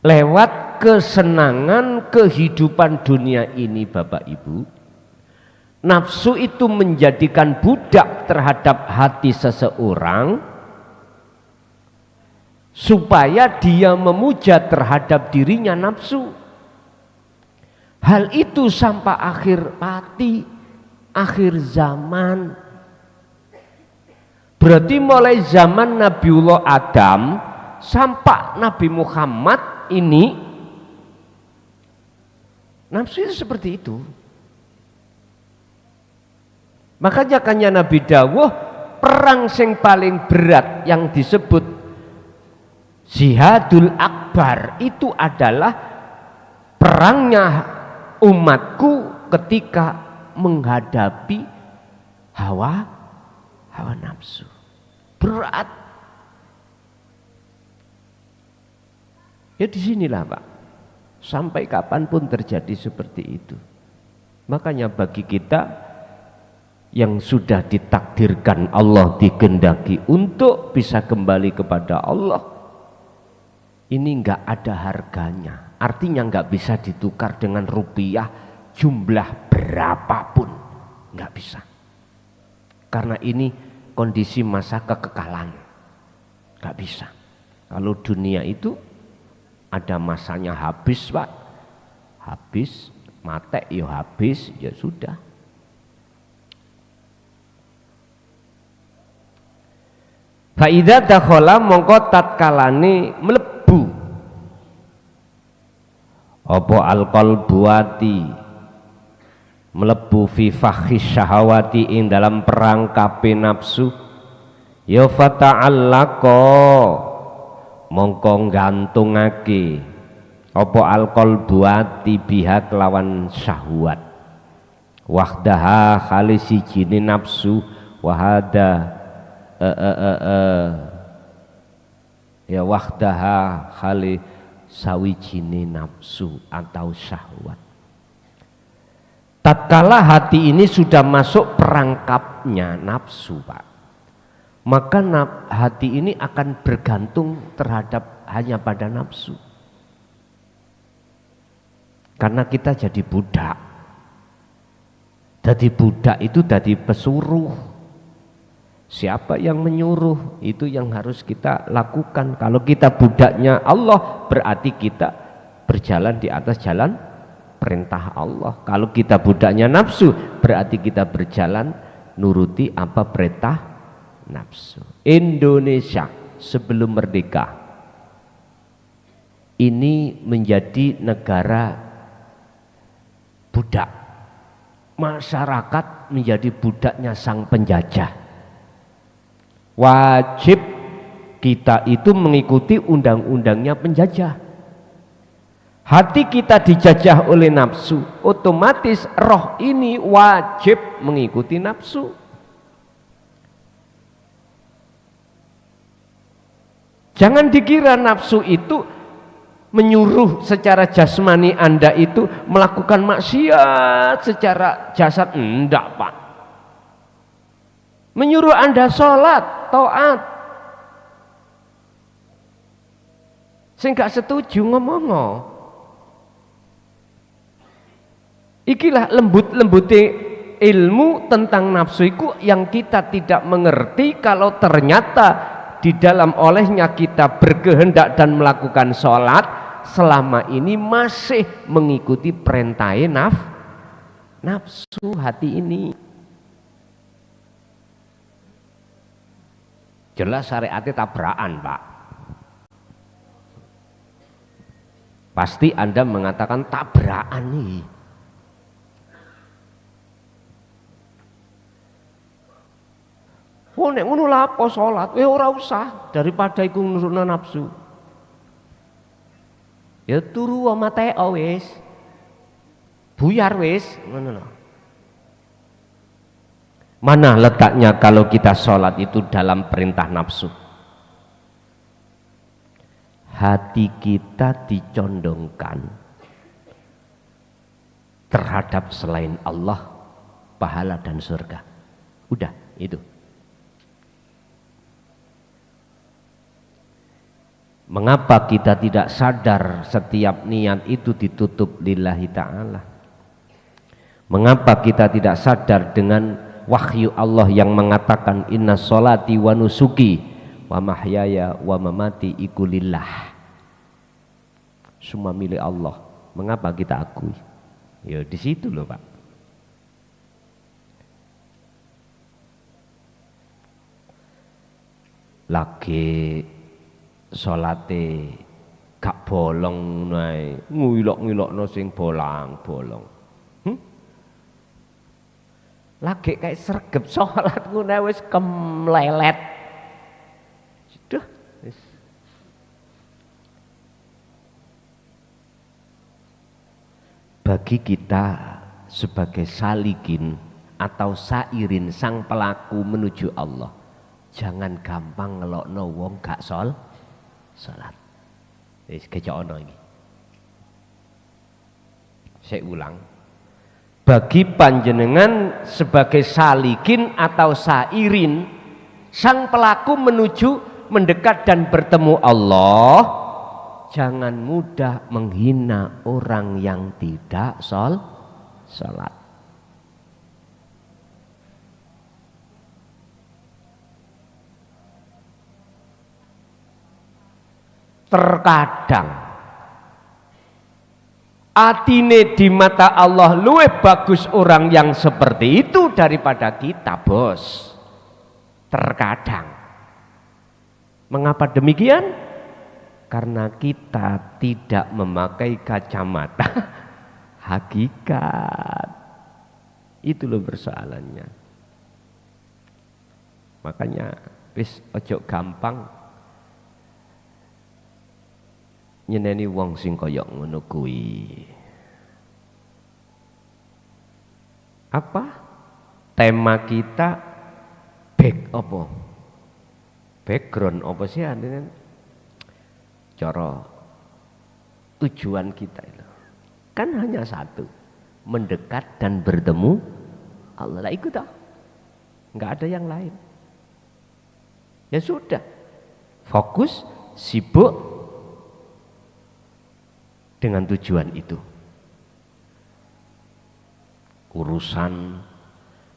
Lewat kesenangan kehidupan dunia ini Bapak Ibu, nafsu itu menjadikan budak terhadap hati seseorang supaya dia memuja terhadap dirinya nafsu. Hal itu sampai akhir pati, akhir zaman. Berarti mulai zaman Nabiullah Adam sampai Nabi Muhammad ini Nafsu itu seperti itu. Makanya kanjeng Nabi dawuh perang sing paling berat yang disebut jihadul akbar itu adalah perangnya umatku ketika menghadapi hawa nafsu. Berat. Ya disinilah Pak. Sampai kapanpun terjadi seperti itu. Makanya bagi kita yang sudah ditakdirkan Allah dikehendaki untuk bisa kembali kepada Allah, ini enggak ada harganya. Artinya enggak bisa ditukar dengan rupiah jumlah berapapun, enggak bisa. Karena ini kondisi masa kekekalan, enggak bisa. Kalau dunia itu ada masanya habis Pak, habis, mate ya habis, ya sudah. Fa'idha dakhala mongko tatkalane mlebu apa alqalbuati mlebu fi fakhis syahawati ing dalam perangkape nafsu ya fata'allaqa mongko gantungake apa alqalbuati biha kelawan syahwat wahdaha khali sijine nafsu wahada ya wahdaha khali sawijine nafsu atau syahwat. Tatkala hati ini sudah masuk perangkapnya nafsu Pak, maka hati ini akan bergantung terhadap hanya pada nafsu. Karena kita jadi budak. Jadi budak itu jadi pesuruh. Siapa yang menyuruh itu yang harus kita lakukan. Kalau kita budaknya Allah berarti kita berjalan di atas jalan perintah Allah. Kalau kita budaknya nafsu berarti kita berjalan nuruti apa perintah nafsu. Indonesia sebelum merdeka ini menjadi negara budak. Masyarakat menjadi budaknya sang penjajah. Wajib kita itu mengikuti undang-undangnya penjajah. Hati kita dijajah oleh nafsu, otomatis roh ini wajib mengikuti nafsu. Jangan dikira nafsu itu menyuruh secara jasmani Anda itu melakukan maksiat secara jasad, enggak Pak. Menyuruh Anda sholat, taat. Sing gak setuju ngomong. Ikilah lembut-lembute ilmu tentang nafsu itu yang kita tidak mengerti kalau ternyata di dalam olehnya kita berkehendak dan melakukan sholat selama ini masih mengikuti perintah nafsu hati ini. Jelas syariatnya tabrakan Pak. Pasti Anda mengatakan tabrakan nih. Oh nek ngono lha apa salat? Ora usah daripada iku nurutna nafsu. Ya turu ama teo wis. Buyar wis, ngono lho. Mana letaknya kalau kita sholat itu dalam perintah nafsu? Hati kita dicondongkan terhadap selain Allah, pahala dan surga. Udah, itu. Mengapa kita tidak sadar setiap niat itu ditutup lillahi ta'ala? Mengapa kita tidak sadar dengan wahyu Allah yang mengatakan inna sholati wa nusuki wa mahyaya wa mamati iku lillah, semua milik Allah. Mengapa kita akui? Ya di situ loh Pak. Lagi sholate gak bolong nae, ngilok-ngilokno sing bolang-bolong. Lagi kayak sregep salat ngono wis kemlelet. Sudah, wis. Bagi kita sebagai salikin atau sairin sang pelaku menuju Allah, jangan gampang ngelokno wong gak salat. Wis kecokno iki. Saya ulang. Bagi panjenengan sebagai salikin atau sairin sang pelaku menuju mendekat dan bertemu Allah, jangan mudah menghina orang yang tidak salat. Terkadang atine di mata Allah luwih bagus orang yang seperti itu daripada kita, bos. Terkadang. Mengapa demikian? Karena kita tidak memakai kacamata hakikat. Itu loh persoalannya. Makanya wis ojo gampang nyeneni wong sing kaya ngono kuwi. Apa? Tema kita background apa sih artinya? Cara tujuan kita itu kan hanya satu, mendekat dan bertemu Allah. Lah ikut nggak ada yang lain. Ya sudah, fokus, sibuk dengan tujuan itu. Urusan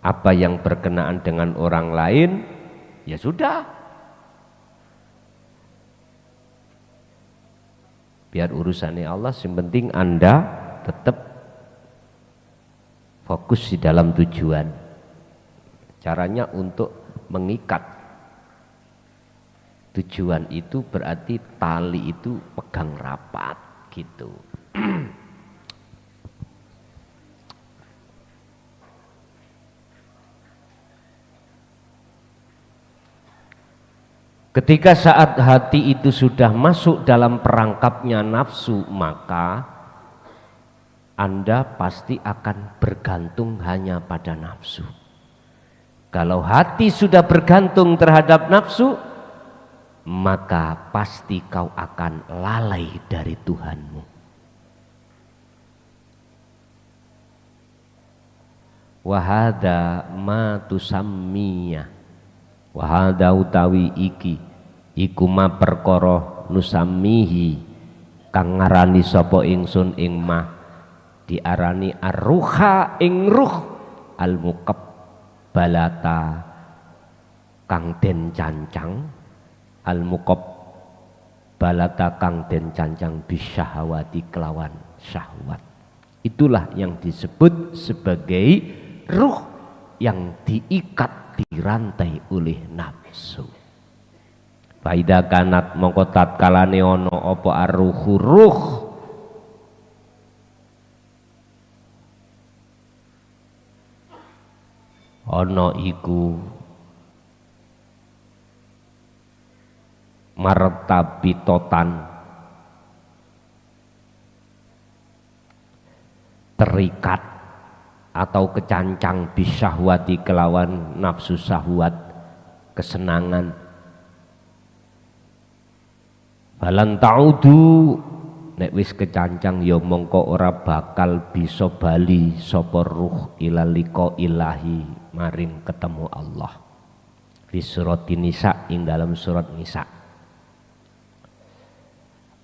apa yang berkenaan dengan orang lain, ya sudah. Biar urusannya Allah, yang penting Anda tetap fokus di dalam tujuan. Caranya untuk mengikat tujuan itu berarti tali itu pegang rapat gitu. Ketika saat hati itu sudah masuk dalam perangkapnya nafsu, maka Anda pasti akan bergantung hanya pada nafsu. Kalau hati sudah bergantung terhadap nafsu, maka pasti kau akan lalai dari Tuhanmu. Wahada ma tusammiya, wahada utawi iki iku ma perkara nusammihi kang ngarani sapa ingsun ing mah, diarani arruha ing ruh, al muqabbalata kang den cancang, al muqabbalata kang den cancang bisyahawati kelawan syahwat. Itulah yang disebut sebagai ruh yang diikat, dirantai oleh nafsu. Faida kanat mongko tatkalane ana apa arruhu ruh, ana iku martabitotan, terikat atau kecancang bisyahwati kelawan nafsu syahwat, kesenangan. Balan ta'udu, nek wis kecancang ya mongko ora bakal bisa bali sapa ruh ilaliko ilahi maring ketemu Allah. Di surat Nisa, ing dalam surat Nisa.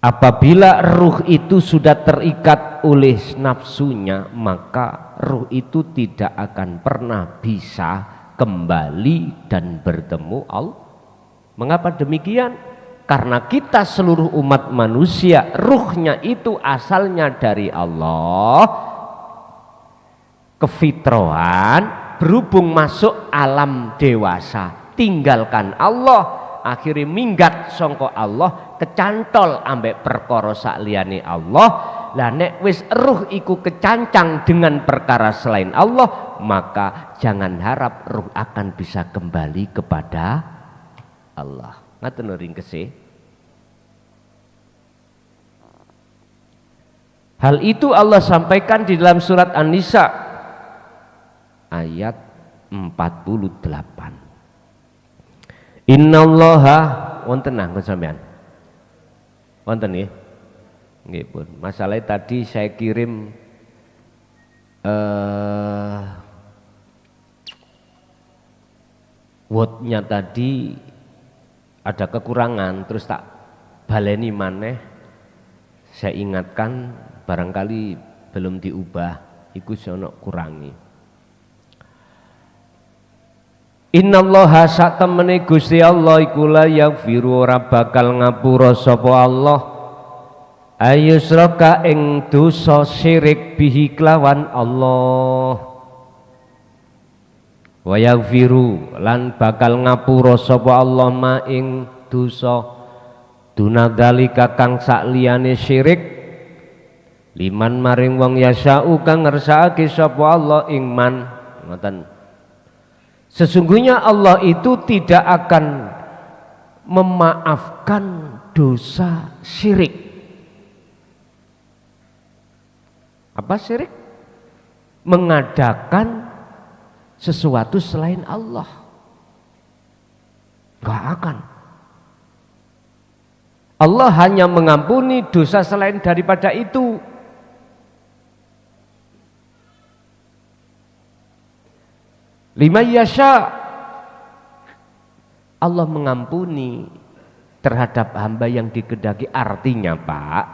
Apabila ruh itu sudah terikat oleh nafsunya, maka ruh itu tidak akan pernah bisa kembali dan bertemu Allah. Mengapa demikian? Karena kita seluruh umat manusia, ruhnya itu asalnya dari Allah. Kefitrahan berhubung masuk alam dewasa, tinggalkan Allah, akhirnya minggat sangka Allah, kecantol ambek perkara sakliyane Allah. Lah nek wis ruh iku kecancang dengan perkara selain Allah, maka jangan harap ruh akan bisa kembali kepada Allah. Ngaten lho ringkese. Hal itu Allah sampaikan di dalam surat An-Nisa ayat 48. Innallaha wonten nanggon sampean. Wonten nggih? Nggih pun. Masalahnya tadi saya kirim wordnya tadi ada kekurangan, terus tak baleni maneh. Saya ingatkan barangkali belum diubah, iku sono kurangi. Innallaha satemene Gusti Allah iku la yaghfiru ora bakal ngapura sapa Allah ayusraka ing dosa syirik bihi kelawan Allah wa yaghfiru lan bakal ngapura sapa Allah ma ing dosa dunadzalika kang sakliyane syirik liman maring wong yasau kang ngersakake sapa Allah ing man. Ngoten. Sesungguhnya Allah itu tidak akan memaafkan dosa syirik. Apa syirik? Mengadakan sesuatu selain Allah. Gak akan. Allah hanya mengampuni dosa selain daripada itu. Lima yasha, Allah mengampuni terhadap hamba yang dikehendaki. Artinya Pak,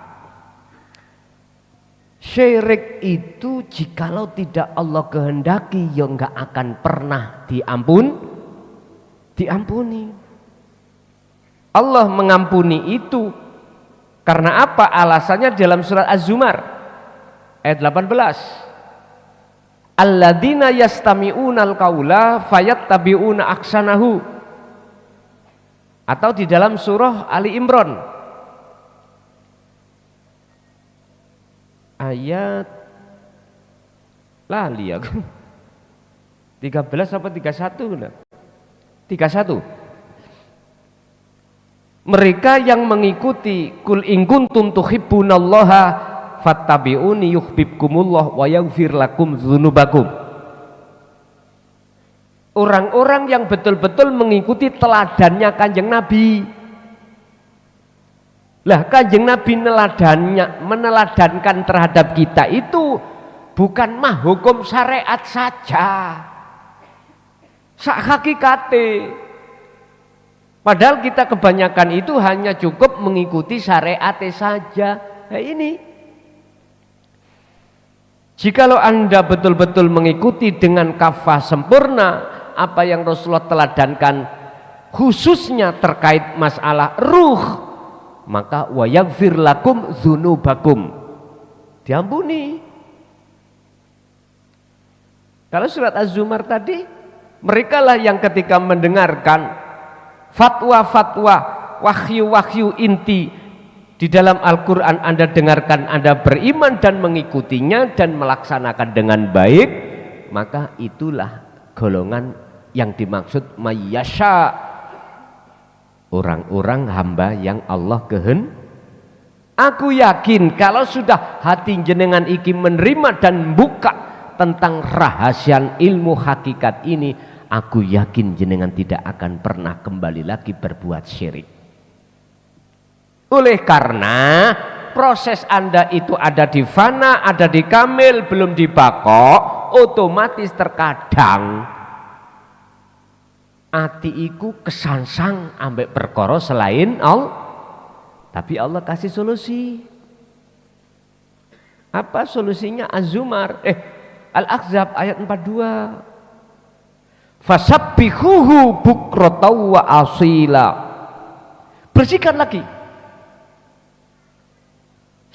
syirik itu jikalau tidak Allah kehendaki ya enggak akan pernah diampuni. Allah mengampuni itu karena apa? Alasannya dalam surat Az-Zumar ayat 18. Alladzina yastami'unal qaula fayattabi'una ahsanahu. Atau di dalam surah Ali Imran ayat lali aku 13 apa 31? 31. Mereka yang mengikuti kul in kuntum tuhibbunallaha fattabi'uni yuhibbukumullah wa yaghfir lakum dzunubakum. Orang-orang yang betul-betul mengikuti teladannya Kanjeng Nabi. Lah Kanjeng Nabi meneladankan terhadap kita itu bukan mah hukum syariat saja. Sak hakikate. Padahal kita kebanyakan itu hanya cukup mengikuti syariat saja. Nah ini. Jikalau Anda betul-betul mengikuti dengan kafah sempurna apa yang Rasulullah teladankan khususnya terkait masalah ruh, maka wa yaghfir lakum dzunubakum, diampuni. Kalau surat Az-Zumar tadi, merekalah yang ketika mendengarkan fatwa-fatwa, wahyu-wahyu inti di dalam Al-Quran Anda dengarkan, Anda beriman dan mengikutinya dan melaksanakan dengan baik, maka itulah golongan yang dimaksud mayyasha, orang-orang hamba yang Allah kehendaki. Aku yakin kalau sudah hati jenengan iki menerima dan buka tentang rahasia ilmu hakikat ini, aku yakin jenengan tidak akan pernah kembali lagi berbuat syirik. Oleh karena proses Anda itu ada di fana, ada di kamil, belum di bako, otomatis terkadang ati iku kesansang ambek perkara selain Allah. Tapi Allah kasih solusi. Apa solusinya? Az-Zumar Al-Ahzab ayat 42. Fasabbihuhu bukratan wa asila. Bersihkan lagi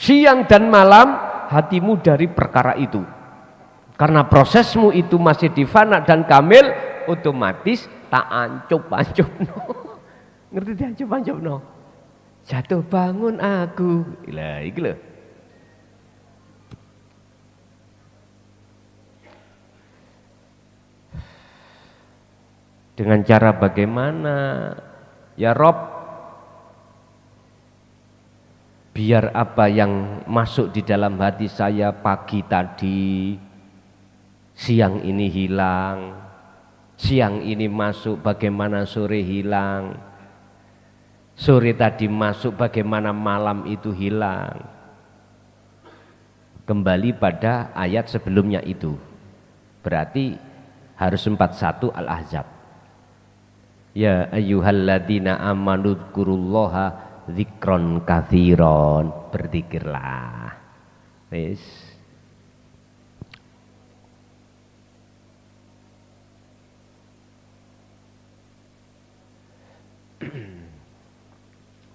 siang dan malam hatimu dari perkara itu. Karena prosesmu itu masih di fana dan kamil, otomatis tak ancup-ancup. Ngerti diancam-ancamno. Jatuh bangun aku. Lah iki lho. Dengan cara bagaimana? Ya Rob, biar apa yang masuk di dalam hati saya pagi tadi, siang ini hilang, siang ini masuk bagaimana sore hilang, sore tadi masuk bagaimana malam itu hilang. Kembali pada ayat sebelumnya itu, berarti harus 41 Al-Ahzab. Ya ayyuhalladzina amanu dzkurullaha dzikron katsiron, berzikirlah. Wis.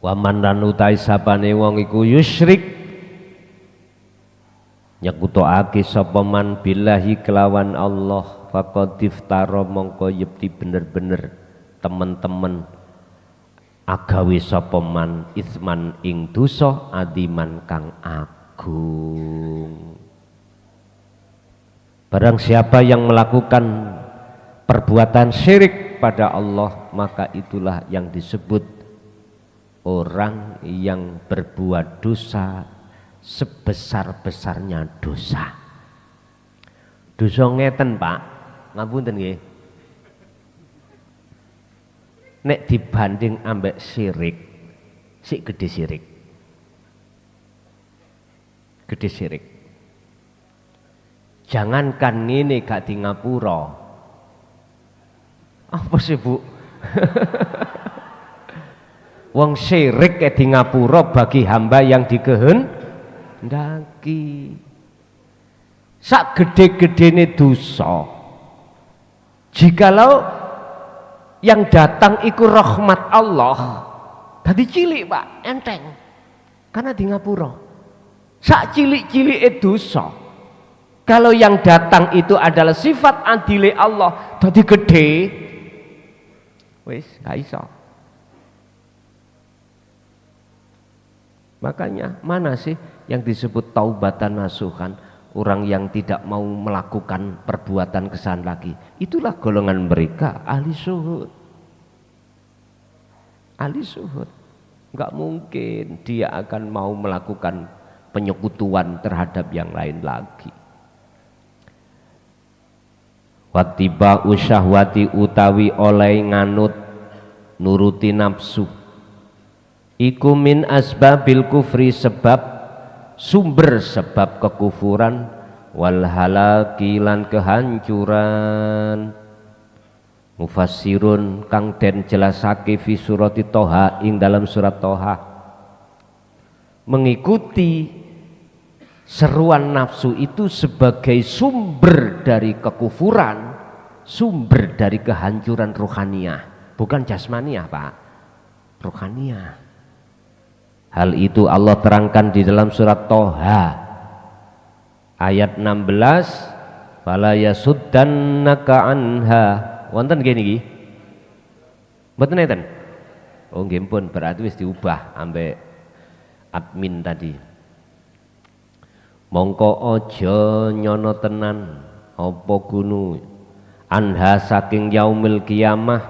Wa man lan utai sapane wong iku yusyrik nyekutake sapa man billahi kelawan Allah faqad iftara mongko yekti bener-bener teman-teman agawe sapa man isman ing dosa adiman kang agung. Barang siapa yang melakukan perbuatan syirik pada Allah, maka itulah yang disebut orang yang berbuat dosa sebesar-besarnya dosa. Dosa ngeten Pak, ngapunten nggih. Nek dibanding ambek syirik, sik gede syirik. Gede syirik. Jangankan ngene gak di ngapura. Apa sih Bu? Wong syirik ke di ngapura bagi hamba yang dikehendaki. Sak gede-gedene dosa. Jikalau yang datang iku rahmat Allah, tadi cilik Pak, enteng. Karena di ngapura. Sak cilik-cilik dosa. Kalau yang datang itu adalah sifat adile Allah, tadi gede. Wis, gak iso. Makanya mana sih yang disebut taubatan nasuhan? Orang yang tidak mau melakukan perbuatan kesalahan lagi, itulah golongan mereka ahli syuhud. Ahli syuhud, nggak mungkin dia akan mau melakukan penyekutuan terhadap yang lain lagi. Wattiba usyahwati utawi oleh nganut nuruti nafsu, iku min asbabil kufri sebab sumber sebab kekufuran wal halaki lan kehancuran. Mufassirun kang den jelasake fi surati Toha ing dalam surat Toha, mengikuti seruan nafsu itu sebagai sumber dari kekufuran, sumber dari kehancuran ruhaniyah, bukan jasmaniah Pak, ruhaniyah. Hal itu Allah terangkan di dalam surat Toha ayat 16, fala yasuddannaka anha. Wonten nggih niki? Mboten enten? Oh nggih pun, berarti wis diubah ambek admin tadi. Mongko aja nyono tenan apa gunu anha saking yaumil kiamah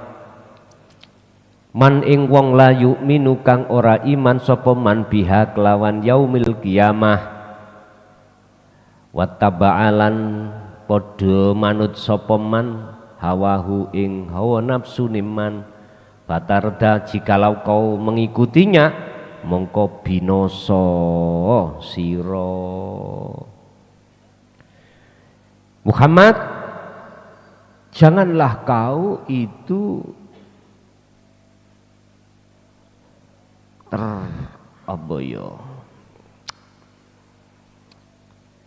man ing wong la yu'minu kang ora iman sapa man biha kelawan yaumil kiamah wattaba'alan padha manut sapa man hawahu ing hawa nafsu niman batarda jikalau kau mengikutinya mongko binoso siro. Muhammad, janganlah kau itu apa ya?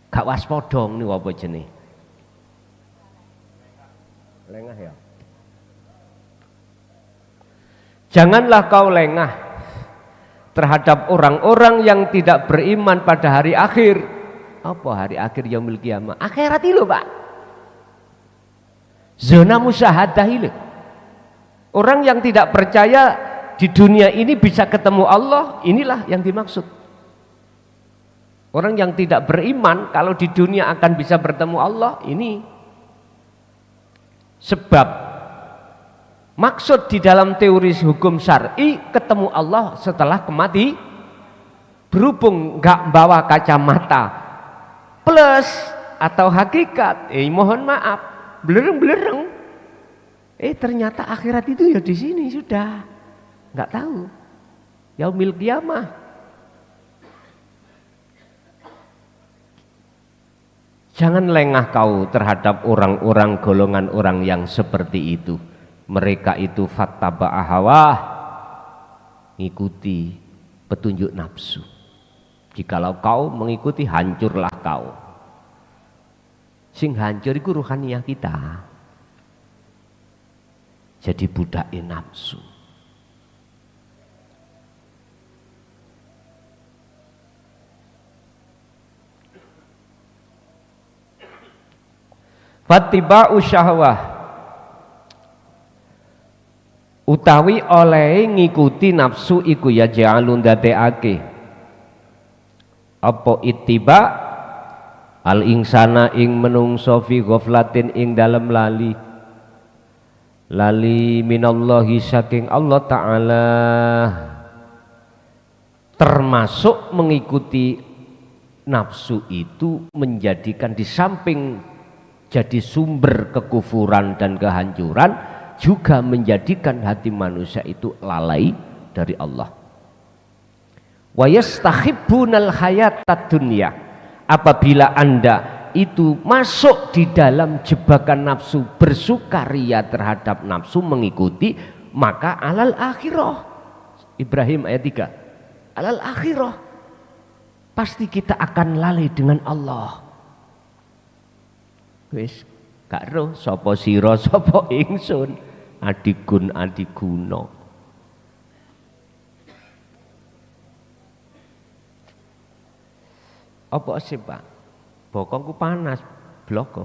Gak waspada niku apa jenenge? Lengah ya. Janganlah kau lengah terhadap orang-orang yang tidak beriman pada hari akhir. Apa hari akhir yaumil kiamah? Akhirat itu Pak. Zona musyahadah itu. Orang yang tidak percaya di dunia ini bisa ketemu Allah, inilah yang dimaksud. Orang yang tidak beriman kalau di dunia akan bisa bertemu Allah, ini sebab maksud di dalam teori hukum syar'i ketemu Allah setelah kemati. Berhubung nggak bawa kacamata plus atau hakikat, mohon maaf, belereng-belereng. Ternyata akhirat itu ya di sini sudah. Nggak tahu. Yaumil qiyamah. Jangan lengah kau terhadap orang-orang golongan orang yang seperti itu. Mereka itu fattaba'a hawah, ngikuti petunjuk nafsu. Jikalau kau mengikuti, hancurlah kau. Sing hancur iku ruhaniyah kita. Jadi budak nafsu. Fattiba'u syahwah, utawi oleh ngikuti nafsu iku ya ja'alun dadekake apa ittiba al insana ing menungso fi ghaflatin ing dalem lali minallahi saking Allah Ta'ala, termasuk mengikuti nafsu itu menjadikan di samping jadi sumber kekufuran dan kehancuran, juga menjadikan hati manusia itu lalai dari Allah. Wa yastahibbunal hayatad dunya, apabila Anda itu masuk di dalam jebakan nafsu, bersukaria terhadap nafsu, mengikuti, maka alal akhirah. Ibrahim ayat 3. Alal akhirah, pasti kita akan lalai dengan Allah. Wis gak roh sapa sira sapa ingsun, adigun adiguna. Apa sih Pak? Bokongku panas, blok.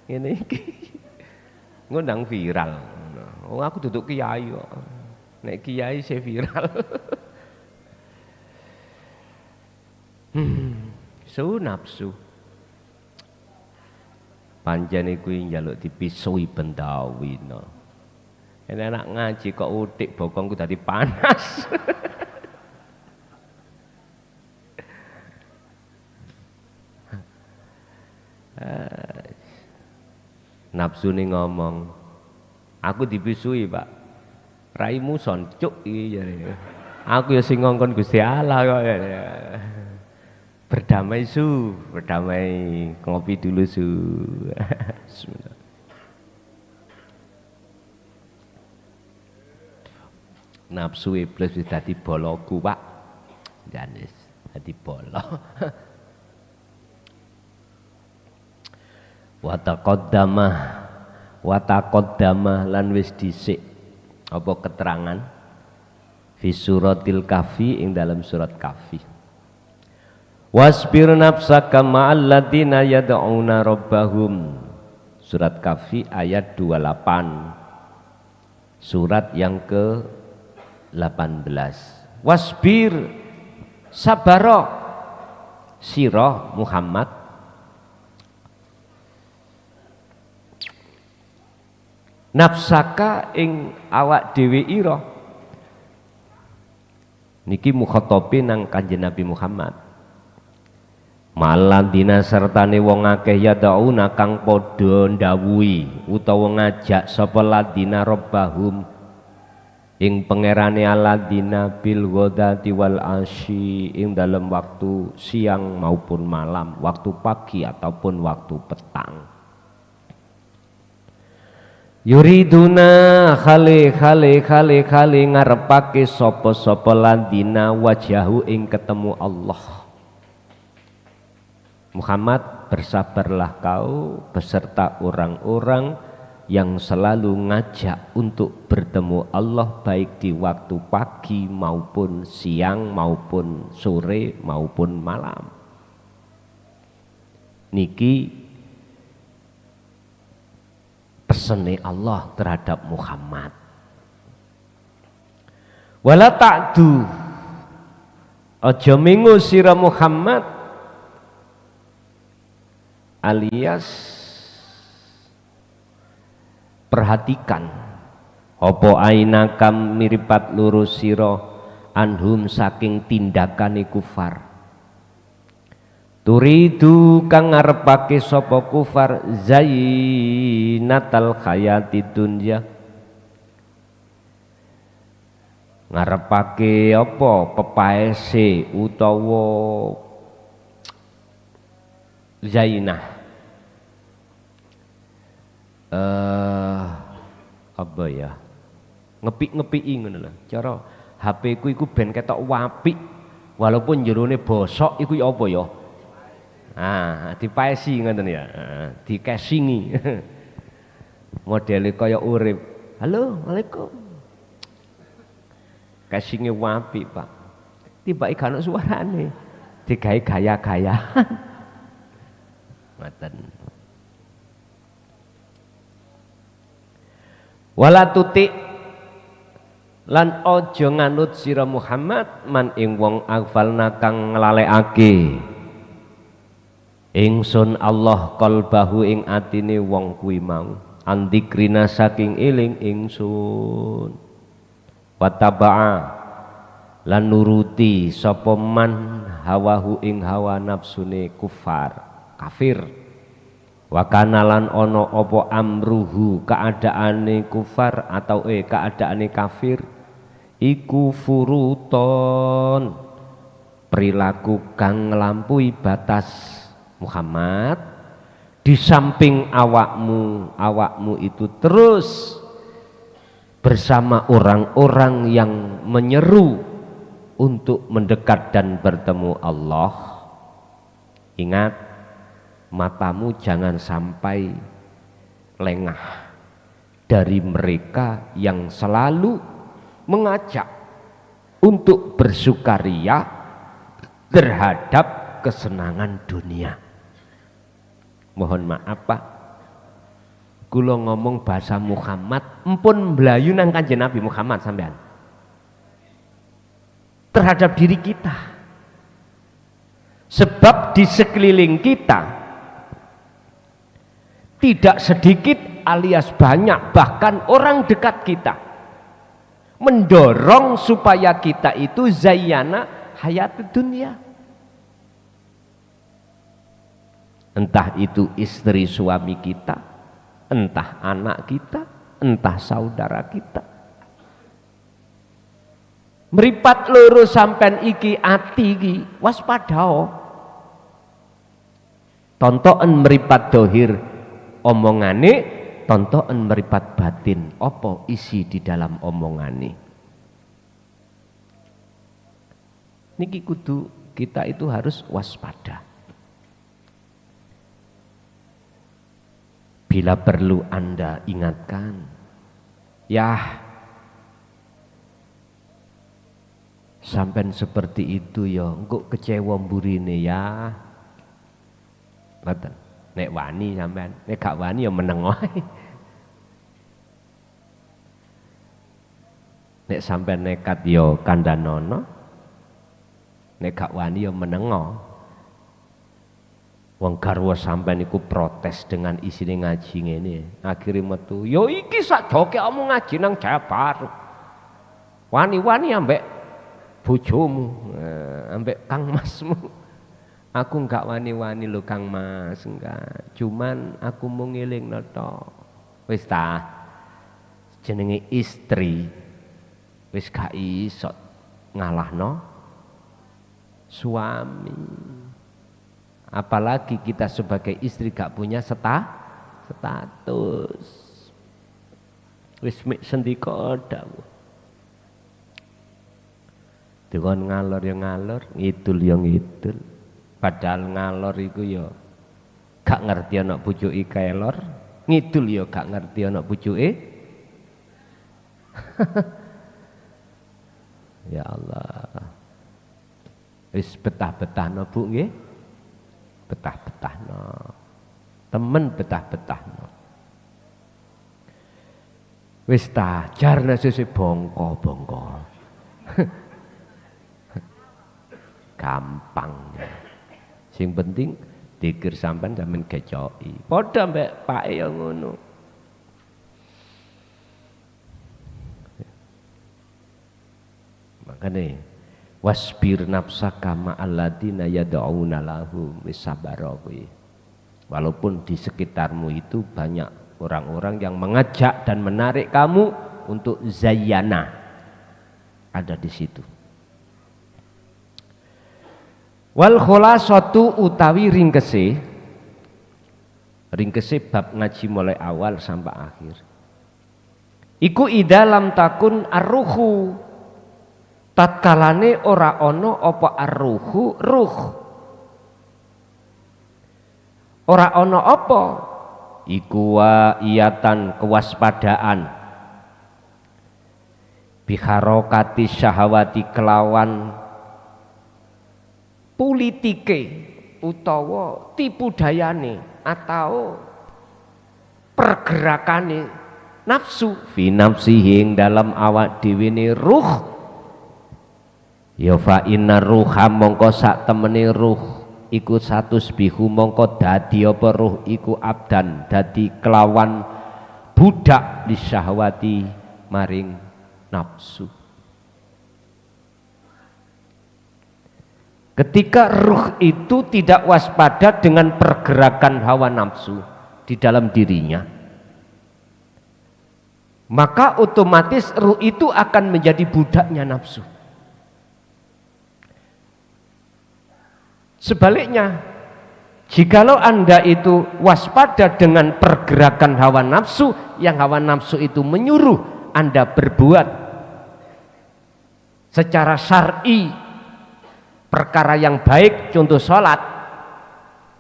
Ngene iki. Ngundang viral. Oh, aku duduk kiai kok. Nek kiai saya viral. Nafsu. Panjane kuwi njaluk dipisui Bentawi no. Enak ngaji kok utik bokongku dadi panas. Nafsu nih ngomong, aku dipisui Pak, raimu soncuk iki jare. Aku ya sing ngongkon Gusti Allah kok ya. Berdamai ngopi dulu su. Bismillah. Nafsu iblis wis dadi boloku Pak, janis dadi bolo. Wataqaddama lan wis dhisik apa keterangan fi suratil kahfi ing dalam surat kahfi. Wasbir nafsaka ma'al ladina yad'una rabbahum, surat kahfi ayat 28, surat yang ke-18. Wasbir, sabara sirah Muhammad, nafsaka ing awak dhewe ira. Niki mukhatabe nang Kanjeng Nabi Muhammad. Maladina sertane wong akeh yadauna kang padha ndawuhi utawa ngajak sapa ladina rabbahum ing pangerane aladina bil ghadati wal asyi, ing dalam waktu siang maupun malam, waktu pagi ataupun waktu petang. Yuriduna khali ngarepake sapa ladina wajahu ing ketemu Allah. Muhammad, bersabarlah kau beserta orang-orang yang selalu ngajak untuk bertemu Allah, baik di waktu pagi maupun siang maupun sore maupun malam. Niki pesene Allah terhadap Muhammad. Wala ta'du, aja mengo sira Muhammad, alias perhatikan apa ainakam miripat lurus sira anhum saking tindakane kufar. Turidu kang ngarepake sapa kufar zainatal hayati dunya, ngarepake apa pepaese utawa zainah apa ya, ngepik-ngepiki ngono lho. Cara HP ku iku ben ketok apik walaupun jerone bosok iku ya apa ya? Dipaesi ngoten ya. Di casingi. Modele kaya urip. Halo, Waalaikum. Casinge apik, Pak. Tiba gak ono suarane. Digawe gaya-gayaan. Ngoten. Wala tutik lan aja nganut sira Muhammad man ing wong aghfalna kang nglalekake ingsun Allah qalbahu ing atine wong kuwi mau andikrina saking eling ingsun wataba'a lan nuruti sapa man hawahu ing hawa nafsune kufar kafir. Wakanalan ono opo amruhu keadaane kufar atau keadaane kafir iku furuton perilaku kang nglampaui batas Muhammad di samping awakmu itu terus bersama orang-orang yang menyeru untuk mendekat dan bertemu Allah. Ingat, matamu jangan sampai lengah dari mereka yang selalu mengajak untuk bersukaria terhadap kesenangan dunia. Mohon maaf Pak, kula ngomong bahasa Muhammad empun mlayu nang Kanjeng Nabi Muhammad sampean terhadap diri kita, sebab di sekeliling kita tidak sedikit alias banyak bahkan orang dekat kita mendorong supaya kita itu zayyana hayat dunia, entah itu istri suami kita, entah anak kita, entah saudara kita. Meripat loro sampean iki ati iki waspada. Tontoken meripat dohir omongane, tontoken meripat batin apa isi di dalam omongane. Niki kudu kita itu harus waspada. Bila perlu Anda ingatkan, ya sampean seperti itu ya, engko kecewa mburine ya. Ngoten. Nek wani sampean, nek gak wani ya meneng wae. Nek sampean nekat ya kandhanono. Nek gak wani ya menengo. Wong garwa sampean iku protes dengan isine ngaji ngene. Akhire metu, "Ya iki sak joke kamu ngaji nang Jabar. Wani-wani ambek bojomu, ambek Kang Masmu." Aku enggak wani-wani lho Kang Mas, enggak. Cuman aku mau ngelingno tok. Wis ta. Jenenge istri wis gak iso ngalahno suami. Apalagi kita sebagai istri gak punya status. Wis mik sendika dawuh. Dikon ngalor ya ngalor, ngidul ya ngidul. Padahal ngalor iku ya gak ngerti ana pucuke kelor, ngidul ya gak ngerti ana pucuke. Ya Allah. Wis betah-betahno Bu nggih. Betah-betahno. Temen betah-betahno. Wis ta jarne sese bongko-bongko. Gampang. Sing penting dikir sampean sampean kecoki. Padha mbek pake ya ngono. Makane wasbir nafsaka ma'alladina yad'una lahu misabara kuwi. Walaupun di sekitarmu itu banyak orang-orang yang mengajak dan menarik kamu untuk zayyana, ada di situ. Wal khulasatu utawi ringkese bab ngaji mulai awal sampai akhir. Iku idalam takun arruhu, tatkalane ora ono apa arruhu ruh. Ora ono apa? Iku wa iyatan kewaspadaan. Biharokati syahwati kelawan politike utawa tipu dayane atau pergerakane nafsu fi nafsihi ing dalam awak dhewe ne ruh ya fa inna ruha mongko sak temene ruh iku satus bihu mongko dadi apa ruh iku abdan dadi kelawan budak di syahwati maring nafsu. Ketika ruh itu tidak waspada dengan pergerakan hawa nafsu di dalam dirinya, maka otomatis ruh itu akan menjadi budaknya nafsu. Sebaliknya, jikalau Anda itu waspada dengan pergerakan hawa nafsu, yang hawa nafsu itu menyuruh Anda berbuat secara syar'i perkara yang baik, contoh sholat,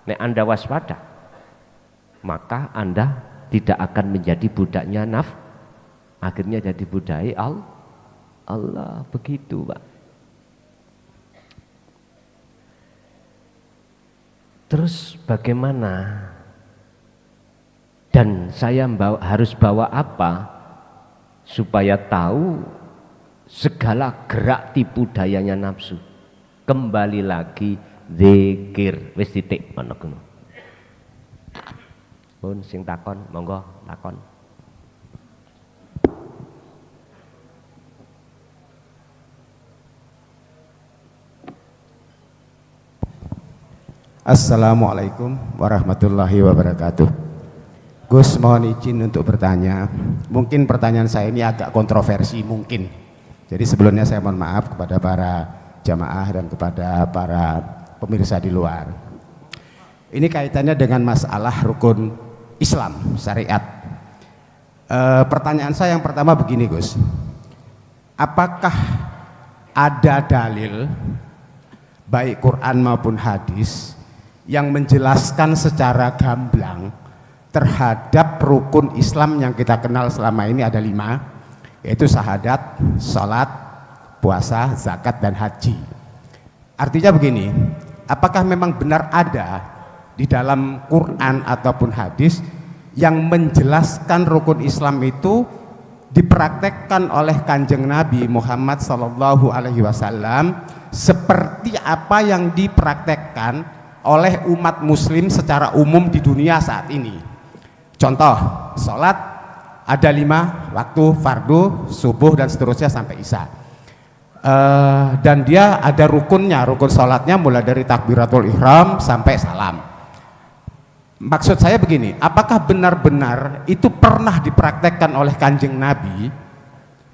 nek Anda waspada, maka Anda tidak akan menjadi budaknya akhirnya jadi budai Allah. Begitu, Pak. Terus bagaimana? Dan saya harus bawa apa supaya tahu segala gerak tipu dayanya nafsu? Kembali lagi zikir. Wis titik ana ngono. Pun sing takon, monggo takon. Assalamualaikum warahmatullahi wabarakatuh. Gus, mohon izin untuk bertanya. Mungkin pertanyaan saya ini agak kontroversi mungkin. Jadi sebelumnya saya mohon maaf kepada para jamaah dan kepada para pemirsa di luar. Ini kaitannya dengan masalah rukun Islam, syariat. Pertanyaan saya yang pertama begini, Gus. Apakah ada dalil baik Quran maupun hadis yang menjelaskan secara gamblang terhadap rukun Islam yang kita kenal selama ini ada 5, yaitu syahadat, salat, puasa, zakat, dan haji. Artinya begini, apakah memang benar ada di dalam Quran ataupun hadis yang menjelaskan rukun Islam itu dipraktekkan oleh Kanjeng Nabi Muhammad SAW seperti apa yang dipraktekkan oleh umat muslim secara umum di dunia saat ini? Contoh, sholat ada 5 waktu fardu, subuh, dan seterusnya sampai isya. Dan dia ada rukunnya, rukun sholatnya mulai dari takbiratul ihram sampai salam. Maksud saya begini, apakah benar-benar itu pernah dipraktekkan oleh Kanjeng Nabi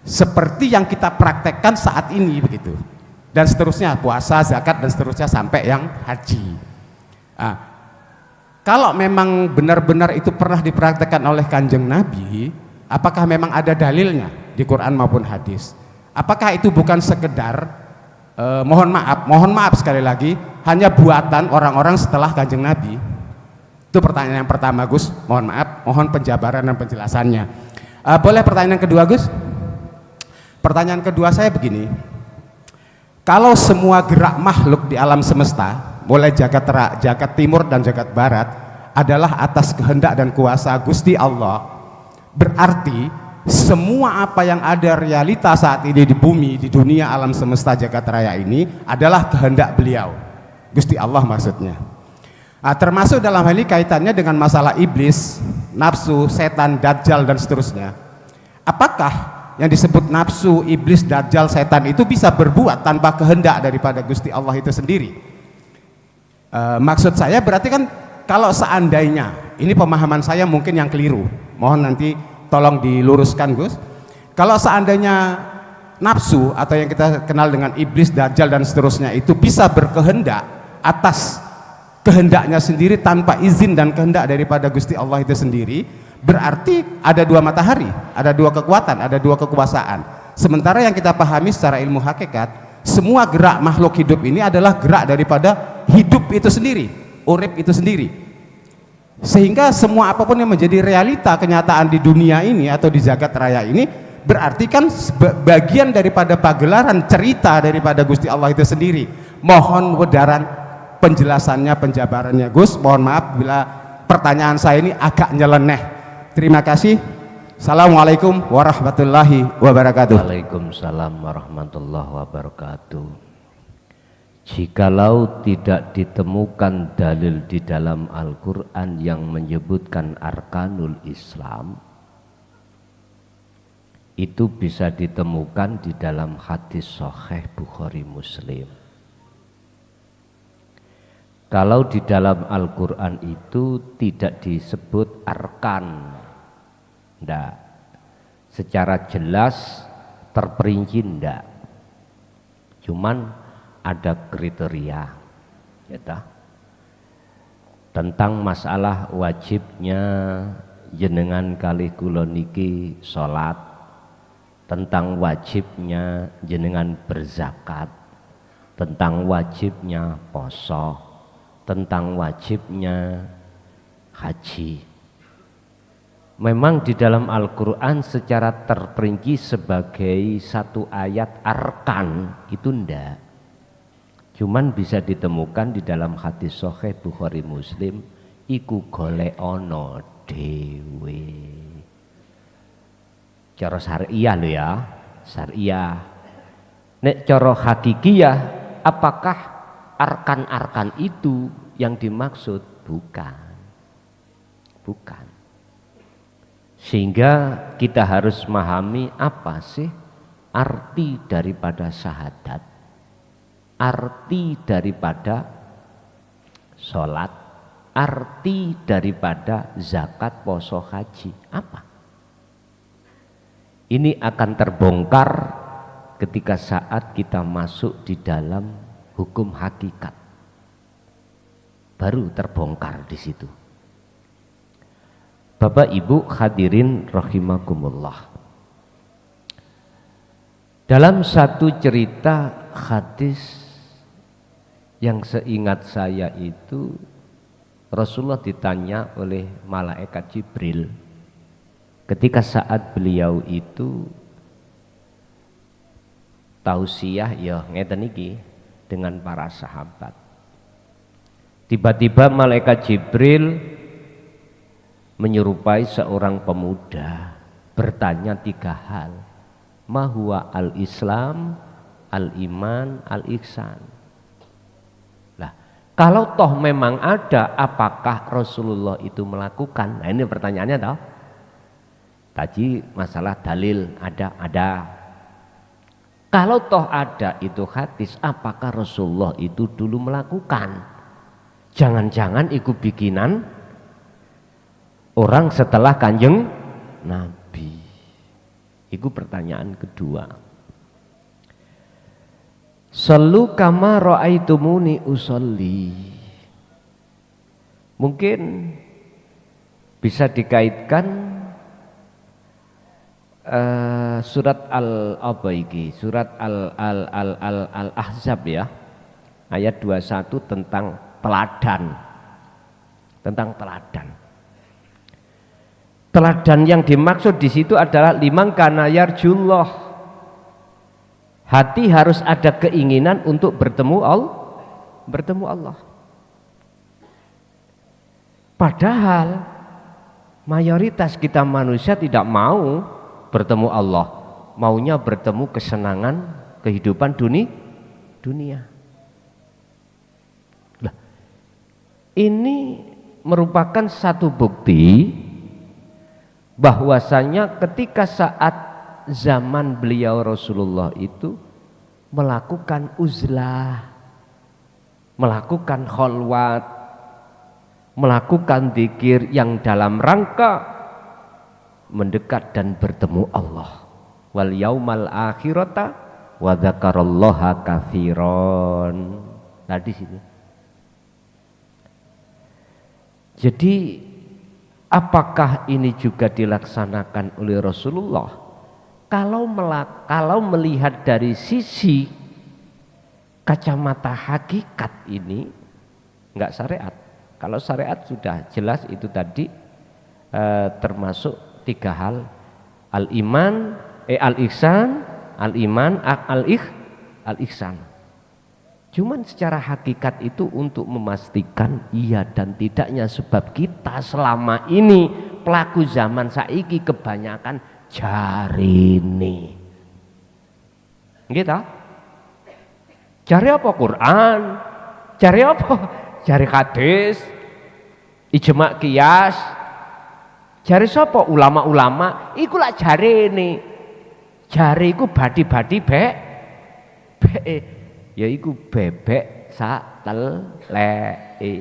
seperti yang kita praktekkan saat ini begitu? Dan seterusnya, puasa, zakat, dan seterusnya sampai yang haji. Nah, kalau memang benar-benar itu pernah dipraktekkan oleh Kanjeng Nabi, apakah memang ada dalilnya di Quran maupun hadis? Apakah itu bukan sekedar mohon maaf sekali lagi, hanya buatan orang-orang setelah Kanjeng Nabi? Itu pertanyaan yang pertama, Gus. Mohon maaf, mohon penjabaran dan penjelasannya. Boleh pertanyaan kedua, Gus? Pertanyaan kedua saya begini, kalau semua gerak makhluk di alam semesta, mulai jagat timur dan jagat barat, adalah atas kehendak dan kuasa Gusti Allah, berarti semua apa yang ada realita saat ini di bumi, di dunia alam semesta jagat raya ini adalah kehendak beliau, Gusti Allah maksudnya. Nah, termasuk dalam hal ini kaitannya dengan masalah iblis, nafsu, setan, dajjal dan seterusnya. Apakah yang disebut nafsu, iblis, dajjal, setan itu bisa berbuat tanpa kehendak daripada Gusti Allah itu sendiri? Maksud saya berarti kan kalau seandainya, ini pemahaman saya mungkin yang keliru, mohon nanti tolong diluruskan Gus. Kalau seandainya nafsu atau yang kita kenal dengan iblis, dajjal dan seterusnya itu bisa berkehendak atas kehendaknya sendiri tanpa izin dan kehendak daripada Gusti Allah itu sendiri, berarti ada dua matahari, ada dua kekuatan, ada dua kekuasaan. Sementara yang kita pahami secara ilmu hakikat, semua gerak makhluk hidup ini adalah gerak daripada hidup itu sendiri, urip itu sendiri. Sehingga semua apapun yang menjadi realita kenyataan di dunia ini atau di jagat raya ini berarti kan bagian daripada pagelaran cerita daripada Gusti Allah itu sendiri. Mohon wedaran penjelasannya, penjabarannya Gus. Mohon maaf bila pertanyaan saya ini agak nyeleneh. Terima kasih. Assalamualaikum warahmatullahi wabarakatuh. Waalaikumsalam warahmatullahi wabarakatuh. Jikalau tidak ditemukan dalil di dalam Al-Quran yang menyebutkan arkanul Islam, itu bisa ditemukan di dalam hadis sahih Bukhari Muslim. Kalau di dalam Al-Quran itu tidak disebut arkan, enggak, secara jelas terperinci enggak, cuman ada kriteria ya, tentang masalah wajibnya jenengan kalih kula niki salat, tentang wajibnya jenengan berzakat, tentang wajibnya poso, tentang wajibnya haji. Memang di dalam Al-Quran secara terperinci sebagai satu ayat arkan itu ndak, cuman bisa ditemukan di dalam hadis sahih Bukhari Muslim, iku golek ono dewe. Cara syariah lho ya, syariah. Nek cara hakikiyah, apakah arkan-arkan itu yang dimaksud? Bukan. Bukan. Sehingga kita harus memahami apa sih arti daripada syahadat, arti daripada sholat, arti daripada zakat, poso, haji, apa? Ini akan terbongkar ketika saat kita masuk di dalam hukum hakikat, baru terbongkar di situ. Bapak Ibu hadirin rahimakumullah. Dalam satu cerita hadis yang seingat saya itu, Rasulullah ditanya oleh malaikat Jibril ketika saat beliau itu tausiah ya ngeten iki dengan para sahabat. Tiba-tiba malaikat Jibril menyerupai seorang pemuda bertanya tiga hal. Ma huwa al-Islam, al-iman, al-ihsan. Lah, kalau toh memang ada, apakah Rasulullah itu melakukan? Nah, ini pertanyaannya toh. Tadi masalah dalil ada. Kalau toh ada itu hadis, apakah Rasulullah itu dulu melakukan? Jangan-jangan itu bikinan orang setelah Kanjeng Nabi. Itu pertanyaan kedua. Sallu kama ra'aitumuni usolli. Mungkin bisa dikaitkan surat surat Al-Ahzab ya, ayat 21 tentang teladan. Teladan yang dimaksud di situ adalah liman kana yarjullah. Hati harus ada keinginan untuk bertemu Allah. Padahal mayoritas kita manusia tidak mau bertemu Allah, maunya bertemu kesenangan kehidupan dunia. Nah, ini merupakan satu bukti bahwasanya ketika saat zaman beliau Rasulullah itu melakukan uzlah, melakukan kholwat, melakukan zikir yang dalam rangka mendekat dan bertemu Allah. Wal yaumal akhirata wa dzakarallaha katsiran. Nah di sini. Jadi apakah ini juga dilaksanakan oleh Rasulullah? Kalau melihat dari sisi kacamata hakikat ini enggak syariat. Kalau syariat sudah jelas itu tadi termasuk 3 hal, al-iman, al-ihsan, al-iman, al-ihsan. Cuman secara hakikat itu untuk memastikan iya dan tidaknya, sebab kita selama ini pelaku zaman saiki kebanyakan jarine. Gitu. Cari apa Quran? Cari apa? Cari hadis, ijma' qiyas. Jari sapa ulama-ulama iku lak jarene. Jare iku badi-badi bek. Ya iku bebek sak teleke.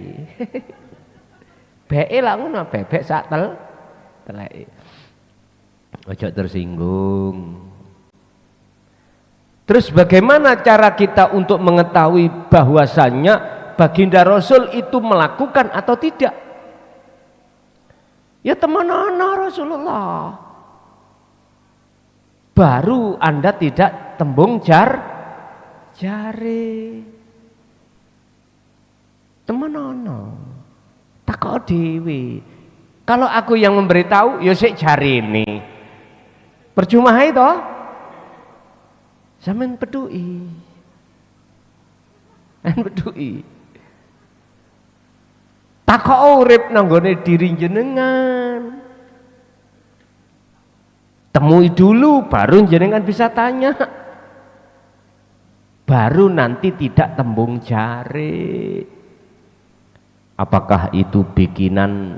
Beke lak ngono, bebek sak teleke. Ojo tersinggung. Terus bagaimana cara kita untuk mengetahui bahwasannya baginda Rasul itu melakukan atau tidak? Ya temanana Rasulullah. Baru Anda tidak tembung jare. Temanana. Takok dhewe. Kalau aku yang memberitahu ya sik jarene. Percuma itu. Sampeyan peduli. Peduli. Takok urip nanggone diri jenengan. Temui dulu baru jenengan bisa tanya. Baru nanti tidak tembung jare. Apakah itu bikinan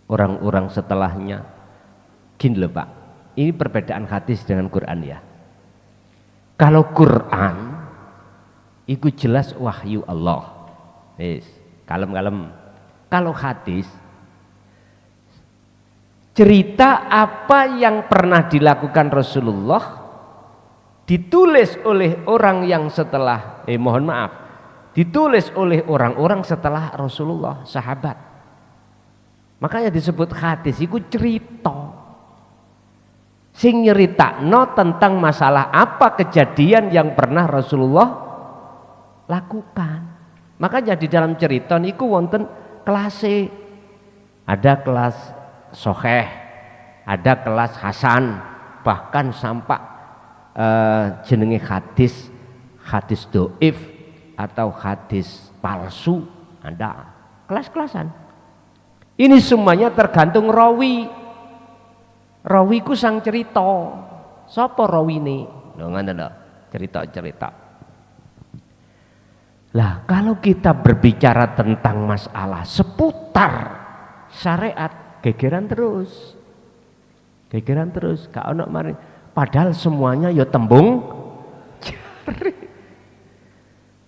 orang-orang setelahnya? Gini loh Pak, ini perbedaan hadis dengan Quran ya. Kalau Quran itu jelas wahyu Allah. Yes. Kalem-kalem. Kalau hadis cerita apa yang pernah dilakukan Rasulullah ditulis oleh orang yang setelah ditulis oleh orang-orang setelah Rasulullah, sahabat. Makanya disebut hadis itu cerita. Sing nyeritakno tentang masalah apa kejadian yang pernah Rasulullah lakukan. Makanya di dalam cerita niku wonten kelase. Ada kelas soheh, ada kelas hasan, bahkan sampai jenenge hadis doif atau hadis palsu, ada kelas-kelasan. Ini semuanya tergantung rawi. Rawiku sang cerita. Sapa rawine? Lho ngono lho, cerita-cerita. Lah kalau kita berbicara tentang masalah seputar syariat, gegeran terus, gak ono mari. Padahal semuanya ya tembung jari.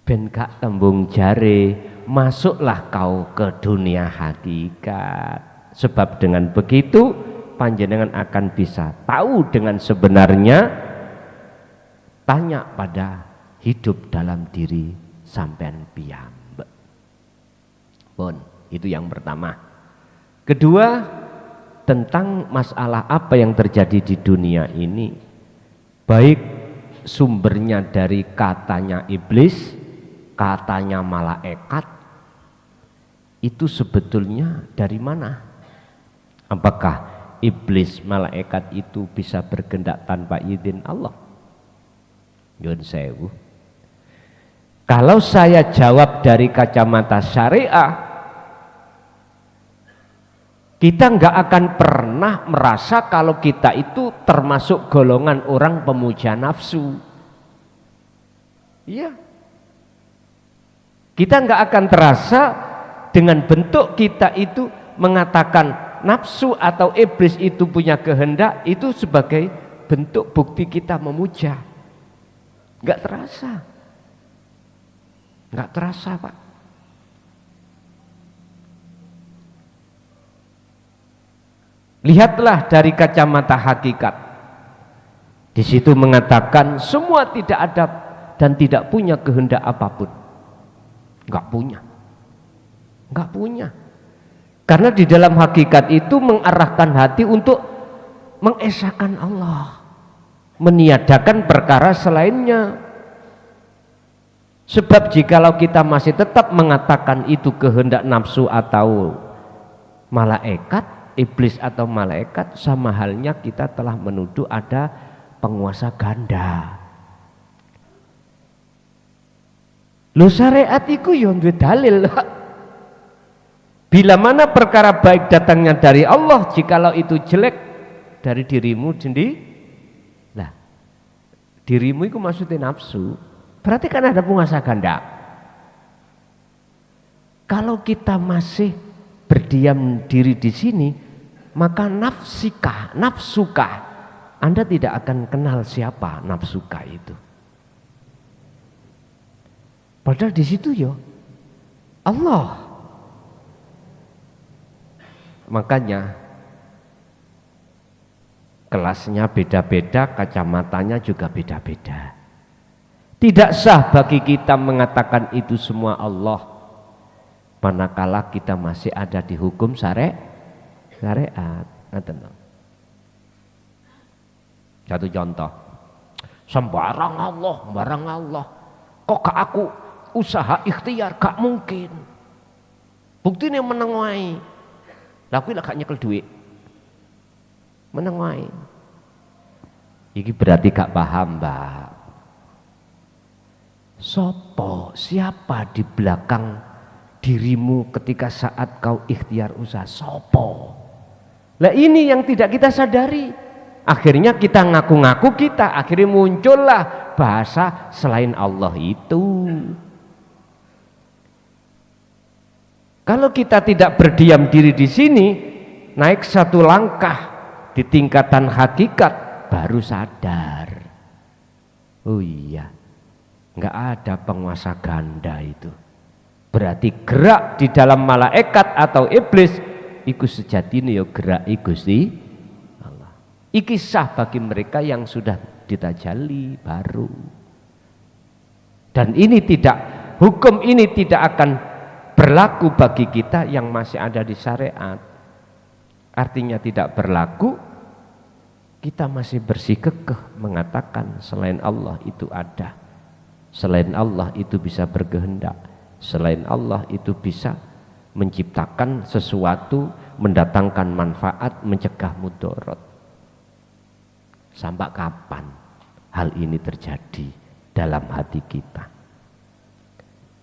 Ben gak tembung jari, masuklah kau ke dunia hakikat. Sebab dengan begitu panjenengan akan bisa tahu dengan sebenarnya. Tanya pada hidup dalam diri sampean piyambak. Pun, itu yang pertama. Kedua, tentang masalah apa yang terjadi di dunia ini, baik sumbernya dari katanya iblis, katanya malaikat, itu sebetulnya dari mana? Apakah iblis, malaikat itu bisa berkehendak tanpa izin Allah? Nyuwun sewu. Kalau saya jawab dari kacamata syariah, Kita nggak akan pernah merasa kalau kita itu termasuk golongan orang pemuja nafsu. Iya. Kita nggak akan terasa dengan bentuk kita itu mengatakan nafsu atau iblis itu punya kehendak, itu sebagai bentuk bukti kita memuja. Nggak terasa. Nggak terasa, Pak. Lihatlah dari kacamata hakikat. Di situ mengatakan semua tidak ada dan tidak punya kehendak apapun. Enggak punya. Enggak punya. Karena di dalam hakikat itu mengarahkan hati untuk mengesahkan Allah, meniadakan perkara selainnya. Sebab jikalau kita masih tetap mengatakan itu kehendak nafsu atau malaikat, iblis atau malaikat, sama halnya kita telah menuduh ada penguasa ganda. Lu syariat iku yo duwe dalil. Bila mana perkara baik datangnya dari Allah, jikalau itu jelek dari dirimu sendiri. Lah, dirimu itu maksudnya nafsu. Berarti kan ada penguasa ganda. Kalau kita masih berdiam diri di sini, maka nafsukah, Anda tidak akan kenal siapa nafsukah itu. Padahal di situ ya Allah. Makanya kelasnya beda-beda, kacamatanya juga beda-beda. Tidak sah bagi kita mengatakan itu semua Allah, manakala kita masih ada di hukum syariat. Satu contoh, sembarang Allah, kok gak aku usaha ikhtiar, gak mungkin. Buktinya meneng wae. Lah kuwi gak nyekel duit. Meneng wae. Iki berarti gak paham, Mbak. Siapa di belakang dirimu ketika saat kau ikhtiar usaha? Sopo? Lah ini yang tidak kita sadari. Akhirnya kita ngaku-ngaku kita, akhirnya muncullah bahasa selain Allah itu. Kalau kita tidak berdiam diri di sini, naik satu langkah di tingkatan hakikat, baru sadar. Oh iya, nggak ada penguasa ganda itu. Berarti gerak di dalam malaikat atau iblis iku sejatine ya gerak Gusti Allah. Iki sah bagi mereka yang sudah ditajalli baru. Dan ini hukum ini tidak akan berlaku bagi kita yang masih ada di syariat. Artinya tidak berlaku, kita masih bersikukuh mengatakan selain Allah itu ada. Selain Allah itu bisa berkehendak. Selain Allah itu bisa menciptakan sesuatu, mendatangkan manfaat, mencegah mudarat. Sampai kapan hal ini terjadi dalam hati kita?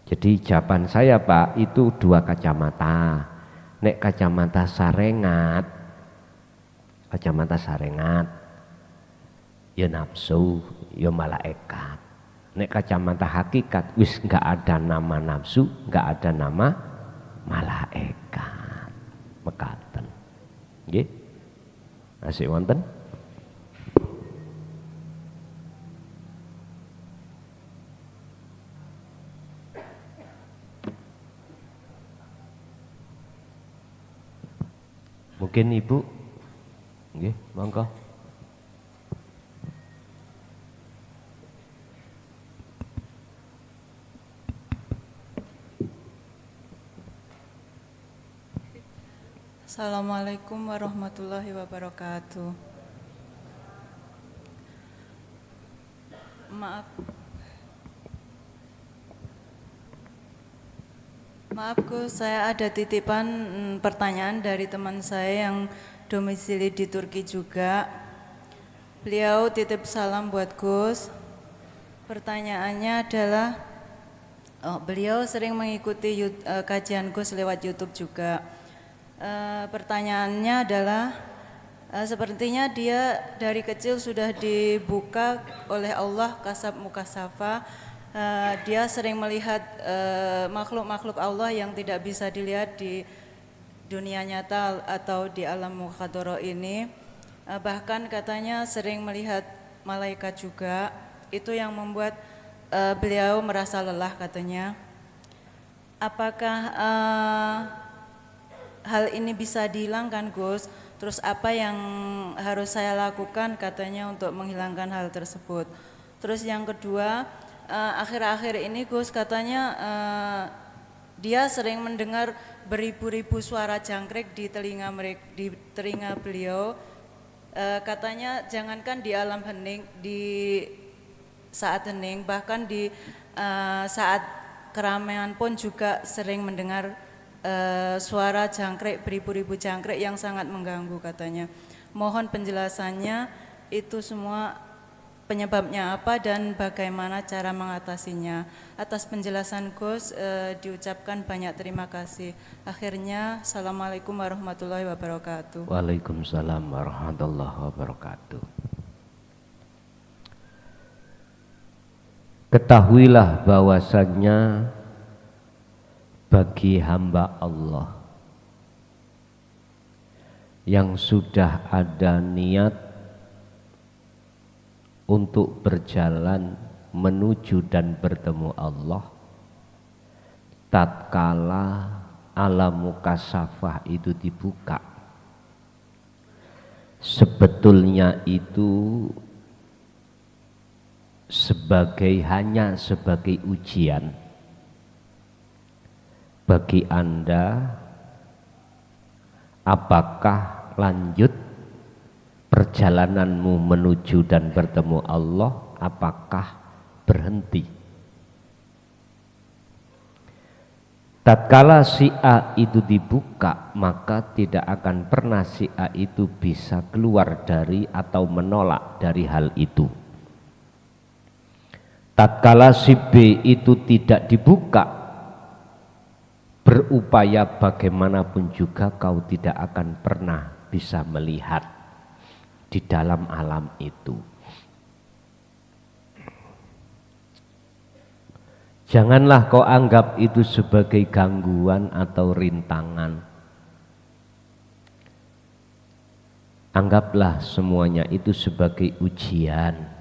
Jadi jawaban saya, Pak, itu dua kacamata. Nek kacamata sarengat ya nafsu, ya malaikat. Nek kacamata hakikat wis enggak ada nama nafsu, enggak ada nama malaikat. Mekaten. Nggih. Asik wonten? Mungkin Ibu, nggih, monggo. Assalamualaikum warahmatullahi wabarakatuh. Maaf Gus, saya ada titipan pertanyaan dari teman saya yang domisili di Turki juga. Beliau titip salam buat Gus. Pertanyaannya adalah, beliau sering mengikuti kajian Gus lewat YouTube juga. Pertanyaannya adalah sepertinya dia dari kecil sudah dibuka oleh Allah kasab mukasafa. Dia sering melihat makhluk-makhluk Allah yang tidak bisa dilihat di dunia nyata atau di alam mukhadoro ini. Bahkan katanya sering melihat malaikat juga. Itu yang membuat beliau merasa lelah katanya. Apakah hal ini bisa dihilangkan, Gus? Terus apa yang harus saya lakukan katanya untuk menghilangkan hal tersebut? Terus yang kedua, akhir-akhir ini Gus katanya dia sering mendengar beribu-ribu suara jangkrik di telinga beliau. Katanya jangankan di alam hening, di saat hening, bahkan di saat keramaian pun juga sering mendengar suara jangkrik, beribu-ribu jangkrik yang sangat mengganggu katanya. Mohon penjelasannya, itu semua penyebabnya apa dan bagaimana cara mengatasinya. Atas penjelasan Gus diucapkan banyak terima kasih. Akhirnya, Assalamualaikum warahmatullahi wabarakatuh. Waalaikumsalam warahmatullahi wabarakatuh. Ketahuilah bahwasannya bagi hamba Allah yang sudah ada niat untuk berjalan menuju dan bertemu Allah, tatkala alam mukasafah itu dibuka, sebetulnya itu hanya sebagai ujian bagi Anda, apakah lanjut perjalananmu menuju dan bertemu Allah, apakah berhenti. Tatkala si A itu dibuka, maka tidak akan pernah si A itu bisa keluar dari atau menolak dari hal itu. Tatkala si B itu tidak dibuka, berupaya bagaimanapun juga kau tidak akan pernah bisa melihat di dalam alam itu. Janganlah kau anggap itu sebagai gangguan atau rintangan. Anggaplah semuanya itu sebagai ujian.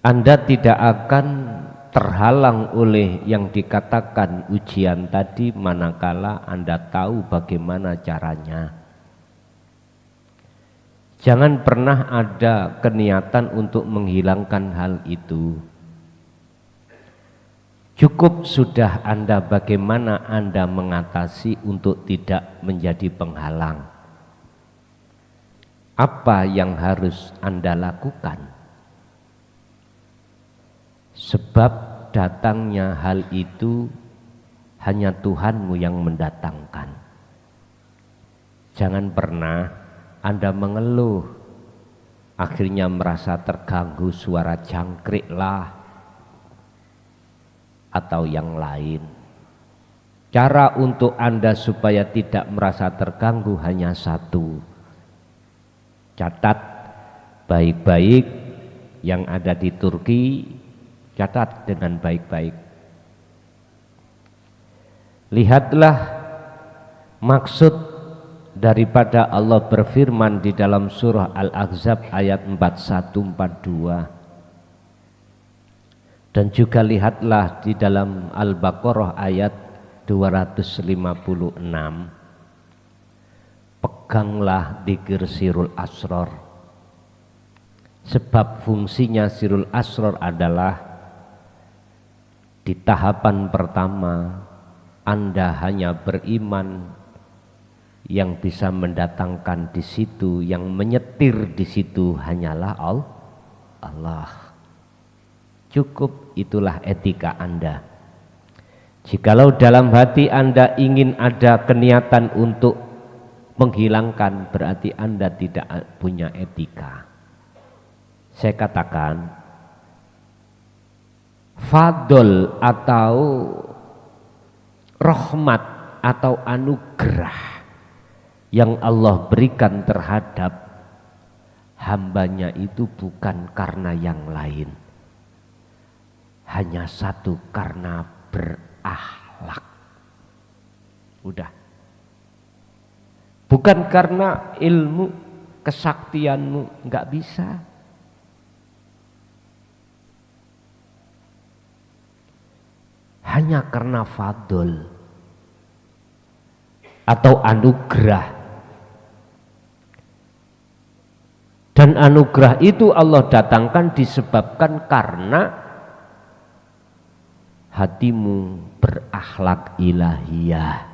Anda tidak akan terhalang oleh yang dikatakan ujian tadi manakala Anda tahu bagaimana caranya. Jangan pernah ada keniatan untuk menghilangkan hal itu. Cukup sudah Anda bagaimana Anda mengatasi untuk tidak menjadi penghalang. Apa yang harus Anda lakukan? Sebab datangnya hal itu hanya Tuhanmu yang mendatangkan. Jangan pernah Anda mengeluh, akhirnya merasa terganggu suara jangkrik lah atau yang lain. Cara untuk Anda supaya tidak merasa terganggu hanya satu. Catat baik-baik yang ada di Turki, catat dengan baik-baik. Lihatlah maksud daripada Allah berfirman di dalam surah Al-Ahzab ayat 41-42, dan juga lihatlah di dalam Al-Baqarah ayat 256. Peganglah dzikir sirul asrar, sebab fungsinya sirul asrar adalah di tahapan pertama Anda hanya beriman, yang bisa mendatangkan di situ, yang menyetir di situ hanyalah Allah. Cukup, itulah etika Anda. Jikalau dalam hati Anda ingin ada keniatan untuk menghilangkan, berarti Anda tidak punya etika. Saya katakan fadl atau rahmat atau anugerah yang Allah berikan terhadap hambanya itu bukan karena yang lain, hanya satu, karena berakhlak. Udah, bukan karena ilmu, kesaktianmu, nggak bisa. Hanya karena fadl atau anugerah. Dan anugerah itu Allah datangkan disebabkan karena hatimu berakhlak ilahiyah.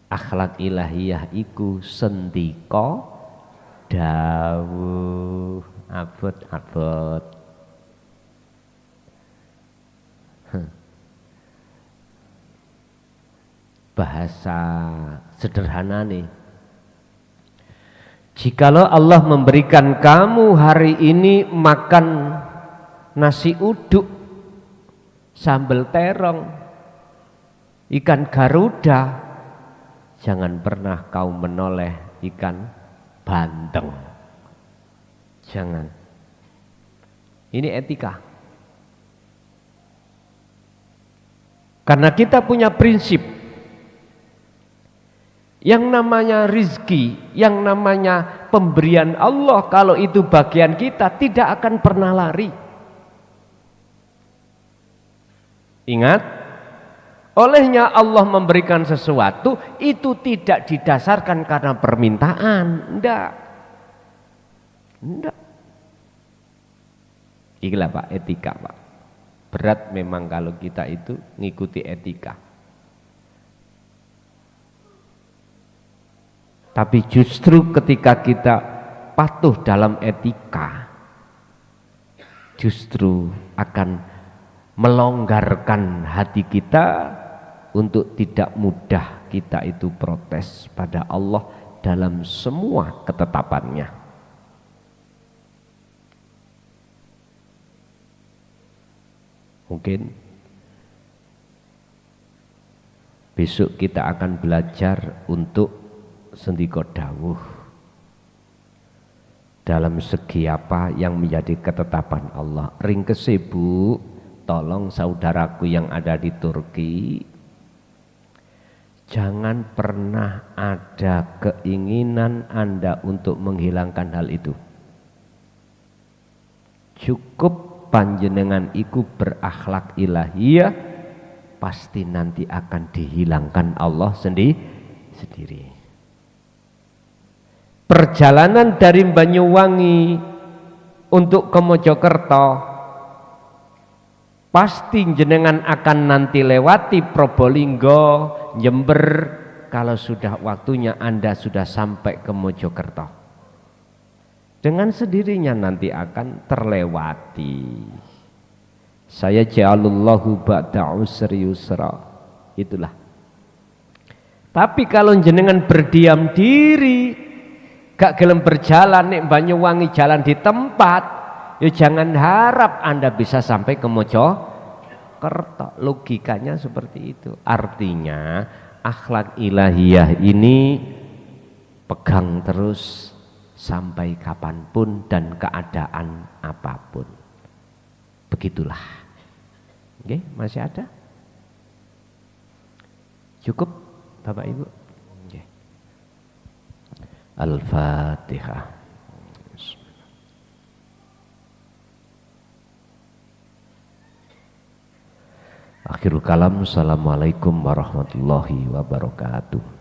Akhlak ilahiyah iku sendika dawuh abot-abot. Bahasa sederhana nih, jikalau Allah memberikan kamu hari ini makan nasi uduk, sambal terong, ikan garuda, jangan pernah kau menoleh ikan bandeng. Jangan. Ini etika. Karena kita punya prinsip, yang namanya rizki, yang namanya pemberian Allah, kalau itu bagian kita, tidak akan pernah lari. Ingat, olehnya Allah memberikan sesuatu itu tidak didasarkan karena permintaan, enggak. Inilah Pak, etika Pak. Berat memang kalau kita itu ngikuti etika. Tapi justru ketika kita patuh dalam etika, justru akan melonggarkan hati kita untuk tidak mudah kita itu protes pada Allah dalam semua ketetapannya. Mungkin besok kita akan belajar untuk sendika dawuh dalam segi apa yang menjadi ketetapan Allah. Ringkese Bu, tolong saudaraku yang ada di Turki, jangan pernah ada keinginan Anda untuk menghilangkan hal itu. Cukup panjenengan iku berakhlak ilahiyah, pasti nanti akan dihilangkan Allah sendiri. Perjalanan dari Banyuwangi untuk ke Mojokerto, pasti jenengan akan nanti lewati Probolinggo, Jember, kalau sudah waktunya Anda sudah sampai ke Mojokerto. Dengan sendirinya nanti akan terlewati. Saya ja'alullahu ba'da usri yusra. Itulah. Tapi kalau jenengan berdiam diri, gak gelem berjalan, nek Banyuwangi jalan di tempat, ya jangan harap Anda bisa sampai ke Mojokerto. Logikanya seperti itu. Artinya akhlak ilahiyah ini pegang terus sampai kapanpun dan keadaan apapun. Begitulah. Oke, masih ada? Cukup Bapak Ibu? Oke. Al-Fatihah. Akhirul kalam. Assalamualaikum warahmatullahi wabarakatuh.